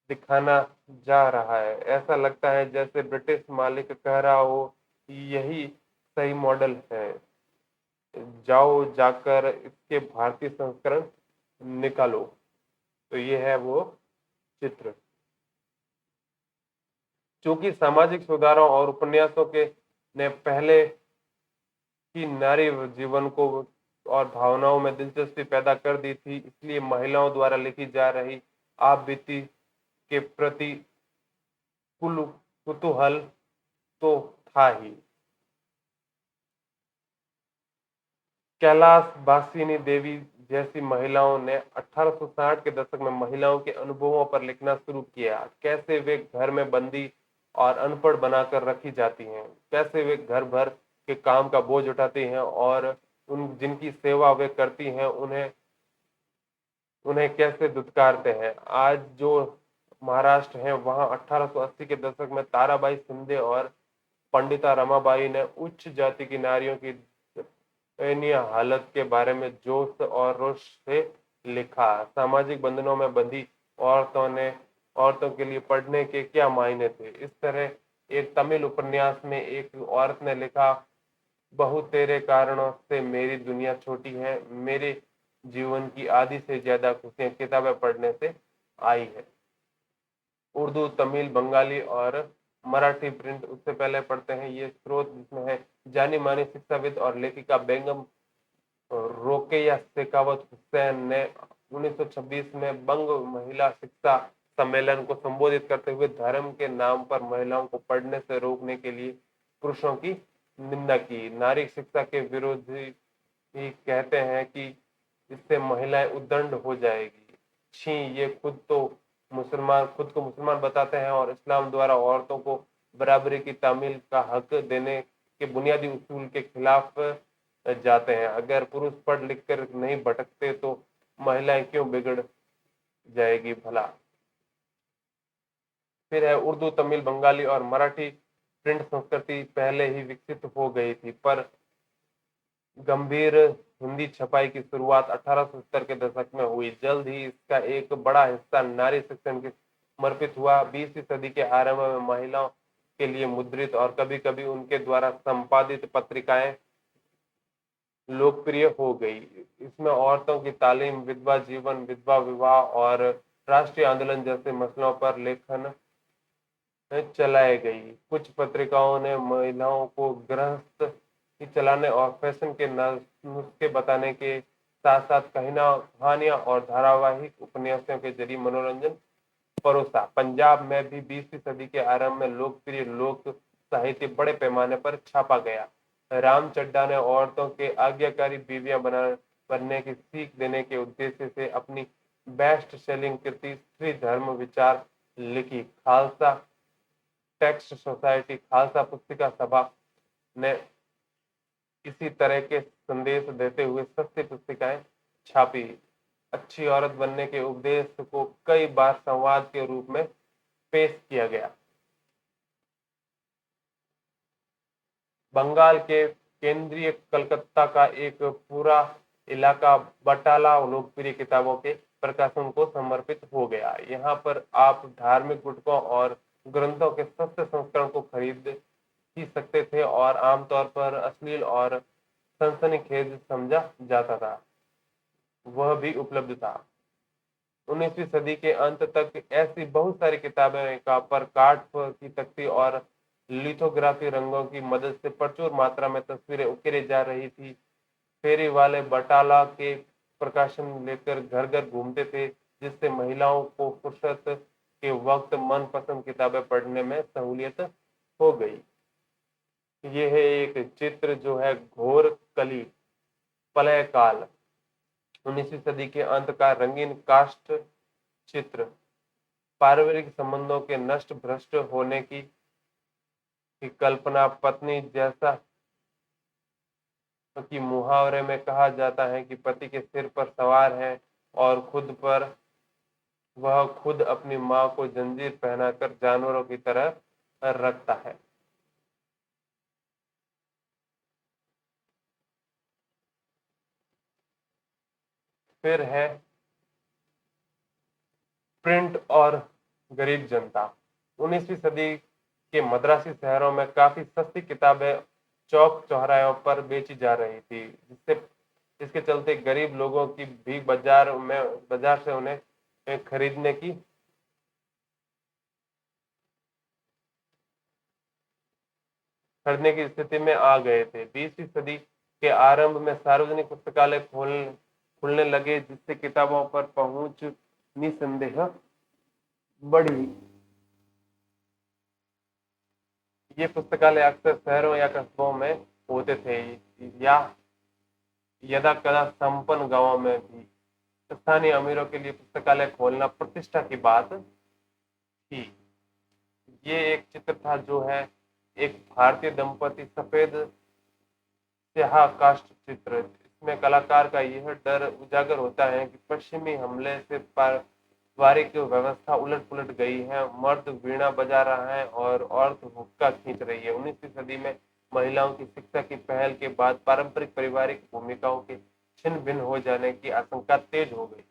दिखाना जा रहा है। ऐसा लगता है जैसे ब्रिटिश मालिक कह रहा हो यही सही मॉडल है, जाओ जाकर इसके भारतीय संस्करण निकालो। तो ये है वो चित्र। चूंकि सामाजिक सुधारों और उपन्यासों के ने पहले की नारी जीवन को और भावनाओं में दिलचस्पी पैदा कर दी थी, इसलिए महिलाओं द्वारा लिखी जा रही आप बीती के प्रति कुतूहल तो था ही। कैलाश बासिनी देवी जैसी महिलाओं ने 1860 के दशक में महिलाओं के अनुभवों पर लिखना शुरू किया। कैसे वे घर में बंदी और अनपढ़ बनाकर रखी जाती हैं, कैसे वे घर भर के काम का बोझ उठाती हैं, और उन जिनकी सेवा वे करती हैं उन्हें उन्हें कैसे दुत्कारते हैं। आज जो महाराष्ट्र है वहां 1880 के दशक में ताराबाई शिंदे और पंडिता रमाबाई ने उच्च जाति की नारियों की दयनीय हालत के बारे में जोश और रोष से लिखा। सामाजिक बंधनों में बंधी औरतों के लिए पढ़ने के क्या मायने थे। इस तरह एक तमिल उपन्यास में एक औरत ने लिखा, बहु तेरे कारणों से मेरी दुनिया छोटी है, मेरे जीवन की आधी से ज्यादा खुशियां किताबें पढ़ने से आई है। उर्दू, तमिल, बंगाली और मराठी प्रिंट उससे पहले पढ़ते हैं। ये स्रोत जिसमें है जानी मानी शिक्षाविद और लेखिका बेगम रोकेया शेखावत हुसैन ने 1926 में बंग महिला शिक्षा सम्मेलन को संबोधित करते हुए धर्म के नाम पर महिलाओं को पढ़ने से रोकने के लिए पुरुषों की निंदा की। नारी शिक्षा के विरोधी भी कहते हैं कि इससे महिलाएं उद्दंड हो जाएगी। छी, ये खुद को मुसलमान बताते हैं और इस्लाम द्वारा औरतों को बराबरी की तामील का हक देने के बुनियादी उसूल के खिलाफ जाते हैं। अगर पुरुष पढ़ लिख कर नहीं भटकते तो महिलाएं क्यों बिगड़ जाएगी भला। फिर है उर्दू, तमिल, बंगाली और मराठी प्रिंट संस्कृति पहले ही विकसित हो गई थी, पर गंभीर हिंदी छपाई की शुरुआत 1870 के दशक में हुई। जल्द ही इसका एक बड़ा हिस्सा नारी शिक्षण की समर्पित हुआ। 20वीं सदी के आरंभ में महिलाओं के लिए मुद्रित और कभी कभी उनके द्वारा संपादित पत्रिकाएं लोकप्रिय हो गई। इसमें औरतों की तालीम, विधवा जीवन, विधवा विवाह और राष्ट्रीय आंदोलन जैसे मसलों पर लेखन चलाई गई। कुछ पत्रिकाओं ने महिलाओं को गृहस्थी चलाने और फैशन के नुस्खे बताने के साथ साथ कहानियां और धारावाहिक उपन्यासों के जरिए मनोरंजन परोसा। पंजाब में भी 20वीं सदी के आरंभ में लोकप्रिय लोक साहित्य बड़े पैमाने पर छापा गया। राम चड्ढा ने औरतों के आज्ञाकारी बीवियां बनने की सीख देने के उद्देश्य से अपनी बेस्ट सेलिंग कृति स्त्री धर्म विचार लिखी। खालसा टेक्स्ट सोसाइटी, खालसा पुस्तिका सभा ने इसी तरह के संदेश देते हुए सस्ती पुस्तिकाएं छापी। अच्छी औरत बनने के उपदेश को कई बार संवाद के रूप में पेश किया गया। बंगाल के केंद्रीय कलकत्ता का एक पूरा इलाका बटाला लोकप्रिय किताबों के प्रकाशन को समर्पित हो गया। यहाँ पर आप धार्मिक गुटकों और ग्रंथों के सस्ते संस्करण को खरीद ही सकते थे और आमतौर पर अश्लील और सनसनीखेज समझा जाता था, वह भी उपलब्ध था। 19वीं सदी के अंत तक ऐसी बहुत सारी किताबें का पर काठ की तख्ती और लिथोग्राफी रंगों की मदद से प्रचुर मात्रा में तस्वीरें उकेरी जा रही थी। फेरी वाले बटाला के प्रकाशन लेकर घर घर घूमते थे, जिससे महिलाओं को फुर्सत के वक्त मनपसंद किताबें पढ़ने में सहूलियत हो गई। ये है एक चित्र जो है घोर कली प्रलय काल, 19वीं सदी के अंत का रंगीन काष्ठ चित्र। पारिवारिक संबंधों के नष्ट भ्रष्ट होने की कल्पना पत्नी जैसा कि मुहावरे में कहा जाता है कि पति के सिर पर सवार है और वह खुद अपनी मां को जंजीर पहनाकर जानवरों की तरह रखता है। फिर है प्रिंट और गरीब जनता। 19वीं सदी के मद्रासी शहरों में काफी सस्ती किताबें चौक चौराहों पर बेची जा रही थी, जिसके चलते गरीब लोगों की भी बाजार से उन्हें खरीदने की स्थिति में आ गए थे। 20वीं सदी के आरंभ में सार्वजनिक पुस्तकालय खुलने लगे, जिससे किताबों पर पहुंच निसंदेह बढ़ी। ये पुस्तकालय अक्सर शहरों या कस्बों में होते थे या यदा कदा संपन्न गांवों में भी। स्थानीय अमीरों के लिए पुस्तकालय खोलना प्रतिष्ठा की बात थी। ये एक चित्र था जो है एक भारतीय दंपति सफेद स्याह काष्ठ चित्र। इसमें कलाकार का यह डर उजागर होता है कि पश्चिमी हमले से पारिवारिक व्यवस्था उलट पुलट गई है। मर्द वीणा बजा रहा है और औरत हुक्का खींच रही है। 19वीं सदी में महिलाओं की शिक्षा की पहल के बाद पारंपरिक पारिवारिक भूमिकाओं के छिन्न भिन्न हो जाने की आशंका तेज हो गई।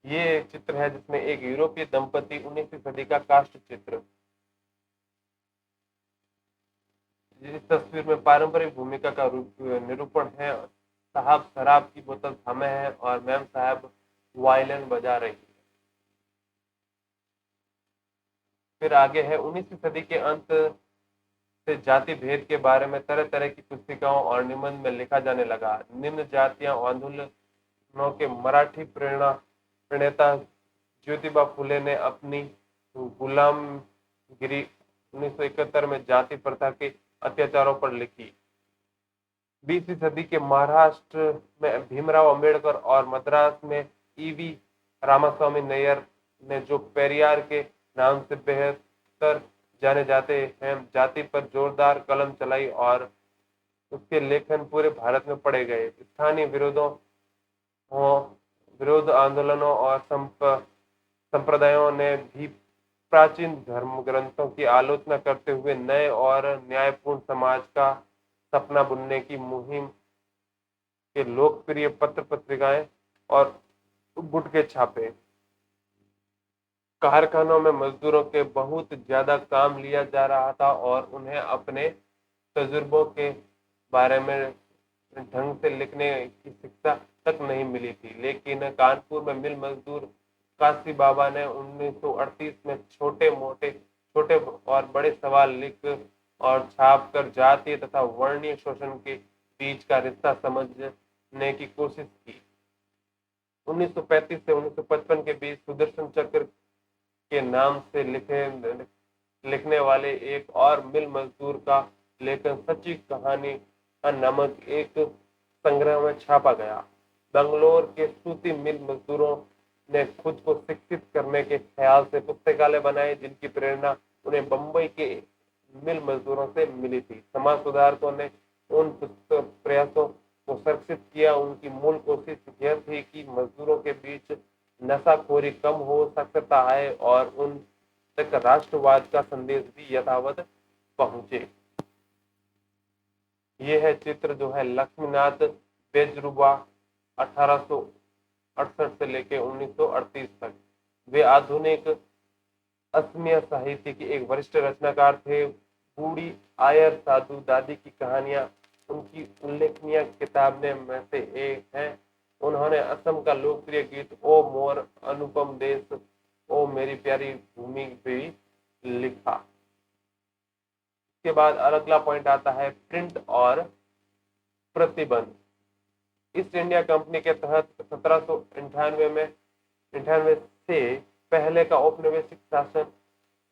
ये एक चित्र है जिसमें एक यूरोपीय दंपति 19वीं सदी का काष्ठ चित्र। इस तस्वीर में पारंपरिक भूमिका का निरूपण है। साहब शराब की बोतल थामे है और मैम साहब वायलिन बजा रही है। फिर आगे है 19वीं सदी के अंत से जाति भेद के बारे में तरह तरह की पुस्तिकाओं और निबंध में लिखा जाने लगा। निम्न जातियां आंदोलनों के मराठी प्रणेता ज्योतिबा फुले ने अपनी गुलामगिरी 1971 में जाति प्रथा के अत्याचारों पर लिखी। 20वीं सदी के महाराष्ट्र में भीमराव अंबेडकर और मद्रास में ईवी रामास्वामी नैयर ने जो पेरियार के नाम से बेहतर जाने जाते हैं जाति पर जोरदार कलम चलाई और उसके लेखन पूरे भारत में पढ़े गए। स्थानीय विरोध आंदोलनों और संप्रदायों ने भी प्राचीन धर्म ग्रंथों की आलोचना करते हुए नए और न्यायपूर्ण समाज का सपना बुनने की मुहिम के लोकप्रिय पत्र पत्रिकाएं और गुटके छापे। कारखानों में मजदूरों के बहुत ज्यादा काम लिया जा रहा था और उन्हें अपने तजुर्बों के बारे में ढंग से लिखने की शिक्षा तक नहीं मिली थी। लेकिन कानपुर में मिल मजदूर काशी बाबा ने 1938 में छोटे और बड़े सवाल लिख और छाप कर जातीय तथा वर्णीय शोषण के बीच का रिश्ता समझने की कोशिश की। 1935 से 1955 के बीच सुदर्शन चक्र के नाम से लिखने वाले एक और मिल मजदूर का लेखन सच्ची कहानी नामक एक संग्रह में छापा गया। बंगलोर के सूती मिल मजदूरों ने खुद को शिक्षित करने के ख्याल से पुस्तकालय बनाए, जिनकी प्रेरणा उन्हें बंबई के मिल मजदूरों से मिली थी। समाज सुधारकों ने उन प्रयासों को संरक्षित किया। उनकी मूल कोशिश यह थी कि मजदूरों के बीच नशाखोरी कम हो, साक्षरता आए और उन तक राष्ट्रवाद का संदेश भी यथावत पहुंचे। ये है चित्र जो है लक्ष्मीनाथ बेजरुबा 1868 से लेकर 1938 तक। वे आधुनिक असमिया साहित्य के एक वरिष्ठ रचनाकार थे। बूढ़ी आयर साधु दादी की कहानियां उनकी उल्लेखनीय किताबें में से एक है। उन्होंने असम का लोकप्रिय गीत ओ मोर अनुपम देश, ओ मेरी प्यारी भूमि भी लिखा। इसके बाद अगला पॉइंट आता है प्रिंट और प्रतिबंध। ईस्ट इंडिया कंपनी के तहत 1798 में 98 से पहले का औपनिवेशिक शासन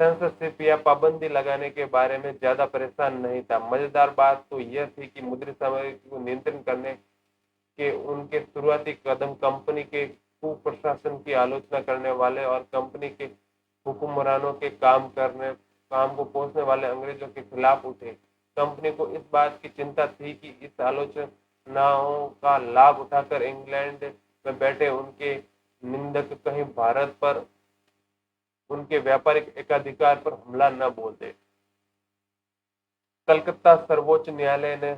सेंसरशिप या पाबंदी लगाने के बारे में ज्यादा परेशान नहीं था। मजेदार बात तो यह थी कि मुद्रित सामग्री को नियंत्रण करने के उनके शुरुआती कदम कंपनी के कुप्रशासन की आलोचना करने वाले और कंपनी के हुक्मरानों के काम को कोसने वाले अंग्रेजों के खिलाफ उठे। कंपनी को इस बात की चिंता थी कि इस आलोचनाओं का लाभ उठाकर इंग्लैंड में बैठे उनके निंदक कहीं भारत पर उनके व्यापारिक एकाधिकार पर हमला न बोल दे। कलकत्ता सर्वोच्च न्यायालय ने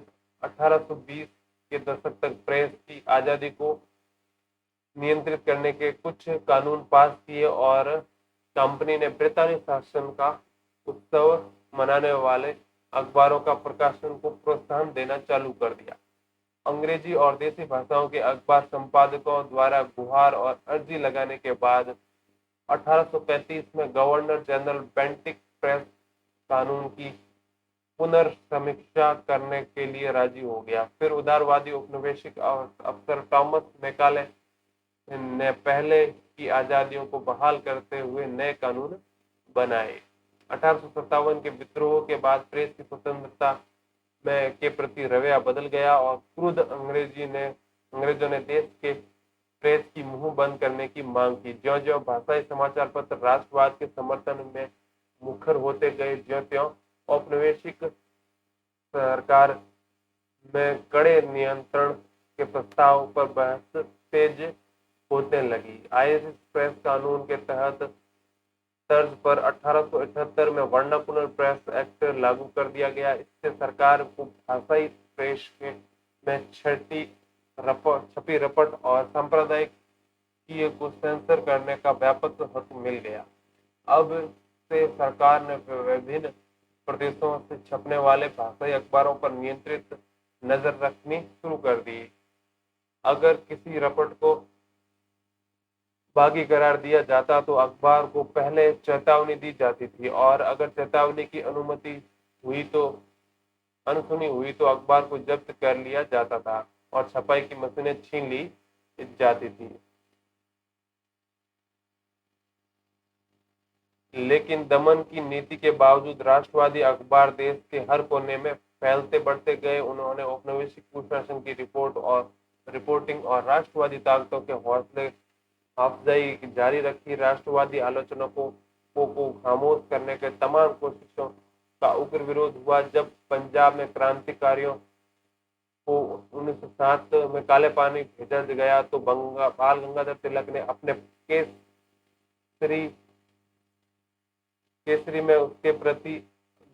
1820 के दशक तक प्रेस की आजादी को नियंत्रित करने के कुछ कानून पास किए और कंपनी ने ब्रितानी शासन का उत्सव मनाने वाले अखबारों का प्रकाशन को प्रोत्साहन देना चालू कर दिया। अंग्रेजी और देसी भाषाओं के अखबार संपादकों द्वारा गुहार और अर्जी लगाने के बाद 1835 में गवर्नर जनरल बेंटिक प्रेस कानून की पुनर्समीक्षा करने के लिए राजी हो गया। फिर उदारवादी औपनिवेशिक अफसर टॉमस मैकाले ने पहले की आजादियों को बहाल करते हुए नए कानून बनाए। 1857 के विद्रोह के बाद प्रेस की स्वतंत्रता में के प्रति रवैया बदल गया और क्रुद्ध अंग्रेजों ने देश के प्रेस की मुंह बंद करने की मांग की। ज्यो-ज्यो भाषाई समाचार पत्र राष्ट्रवाद के समर्थन में मुखर होते गए, ज्यो-त्यों औपनिवेशिक सरकार में कड़े नियंत्रण के प्रस्ताव पर बहस तेज होने लगी। आईएसएस प्रेस कानून के तहत तर्ज पर 1878 में वर्नाकुलर प्रेस एक्ट लागू कर दिया गया। इससे सरकार को भाषाई प्रेस में छपी रपट और सांप्रदायिक को सेंसर करने का व्यापक हक मिल गया। अब से सरकार ने विभिन्न प्रदेशों से छपने वाले भाषाई अखबारों पर नियंत्रित नजर रखनी शुरू कर दी। अगर किसी रपट को बागी करार दिया जाता तो अखबार को पहले चेतावनी दी जाती थी और अगर चेतावनी की अनसुनी हुई तो अखबार को जब्त कर लिया जाता था और छपाई की मशीनें छीन ली जाती थी। लेकिन दमन की नीति के बावजूद राष्ट्रवादी अखबार देश के हर कोने में फैलते बढ़ते गए। उन्होंने औपनिवेशिक कुशासन की रिपोर्टिंग और राष्ट्रवादी ताकतों के हौसले अफजाई जारी रखी। राष्ट्रवादी आलोचकों को खामोश करने के तमाम कोशिशों का उग्र विरोध हुआ। जब पंजाब में क्रांतिकारियों को 1907 में काले पानी भेजा गया तो बाल गंगाधर तिलक ने अपने केसरी में उसके प्रति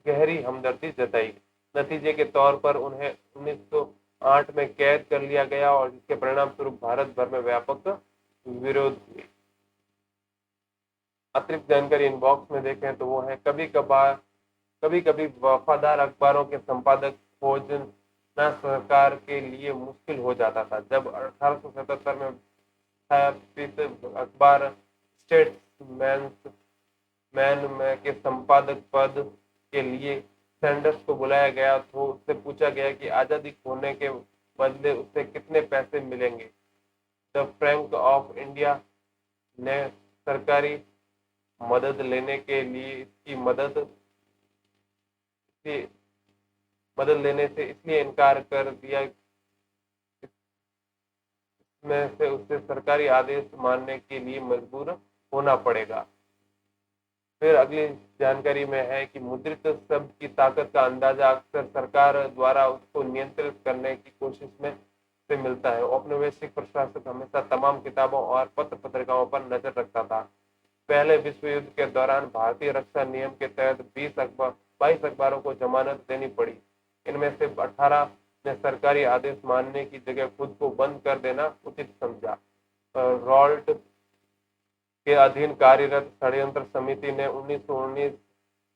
गहरी हमदर्दी जताई। नतीजे के तौर पर उन्हें 1908 में कैद कर लिया गया और जिसके परिणाम स्वरूप भारत भर में व्यापक विरोध हुए। अतिरिक्त जानकारी इनबॉक्स में देखें तो वो है कभी कभी वफादार अखबारों के संपादक खोजना सरकार के लिए मुश्किल हो जाता था। जब 1877 में स्थापित अखबार स्टेट्समैन के संपादक पद के लिए सैंडर्स को बुलाया गया तो उससे पूछा गया कि आजादी खोने के बदले उसे कितने पैसे मिलेंगे। द बैंक ऑफ इंडिया ने सरकारी मदद लेने के लिए मदद लेने से इसलिए इनकार कर दिया में से उसे सरकारी आदेश मानने के लिए मजबूर होना पड़ेगा। फिर अगली जानकारी में है कि मुद्रित शब्द की ताकत का अंदाजा अक्सर सरकार द्वारा उसको नियंत्रित करने की कोशिश में से मिलता है। औपनिवेशिक प्रशासक हमेशा तमाम किताबों और पत्र पत्रिकाओं पर नजर रखता था। पहले विश्व युद्ध के दौरान भारतीय रक्षा नियम के तहत 22 अखबारों को जमानत देनी पड़ी। इनमें से 18 ने सरकारी आदेश मानने की जगह खुद को बंद कर देना उचित समझा। रॉल्ट के अधीन कार्यरत षड्यंत्र समिति ने 1919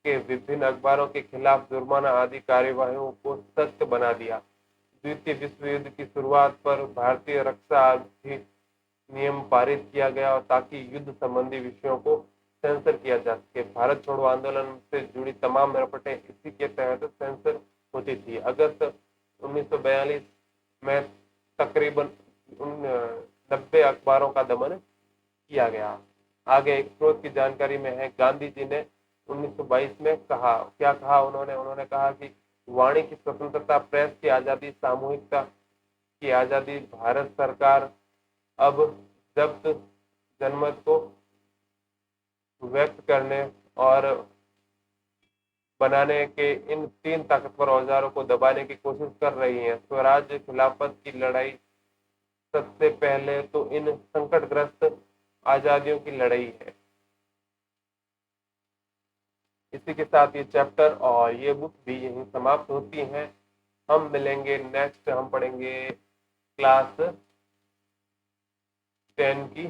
के विभिन्न अखबारों के खिलाफ जुर्माना आदि कार्यवाहियों को सख्त बना दिया। द्वितीय विश्व युद्ध की शुरुआत पर भारतीय रक्षा अधिनियम पारित किया गया और ताकि युद्ध संबंधी विषयों को सेंसर किया जा सके। भारत छोड़ो आंदोलन से जुड़ी तमाम रिपोर्टें इसी के तहत सेंसर होती थी। अगस्त 1942 में तकरीबन 90 अखबारों का दमन किया गया। आगे एक स्रोत की जानकारी में है, गांधी जी ने 1922 में कहा, क्या कहा उन्होंने कहा कि वाणी की स्वतंत्रता, प्रेस की आजादी, सामूहिकता की आजादी, भारत सरकार अब जब्त जनमत को व्यक्त करने और बनाने के इन 3 ताकतवर औजारों को दबाने की कोशिश कर रही है। स्वराज खिलाफत की लड़ाई सबसे पहले तो इन संकटग्रस्त आजादियों की लड़ाई है। इसी के साथ ये चैप्टर और ये बुक भी यहीं समाप्त होती हैं। हम मिलेंगे नेक्स्ट, हम पढ़ेंगे क्लास 10 की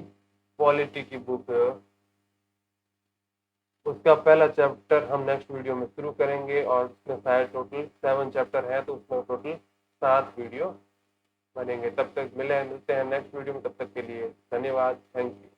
पॉलिटी की बुक। उसका पहला चैप्टर हम नेक्स्ट वीडियो में शुरू करेंगे और उसमें शायद टोटल 7 चैप्टर है, तो उसमें टोटल 7 वीडियो बनेंगे। तब तक मिलते हैं नेक्स्ट वीडियो में। तब तक के लिए धन्यवाद, थैंक यू।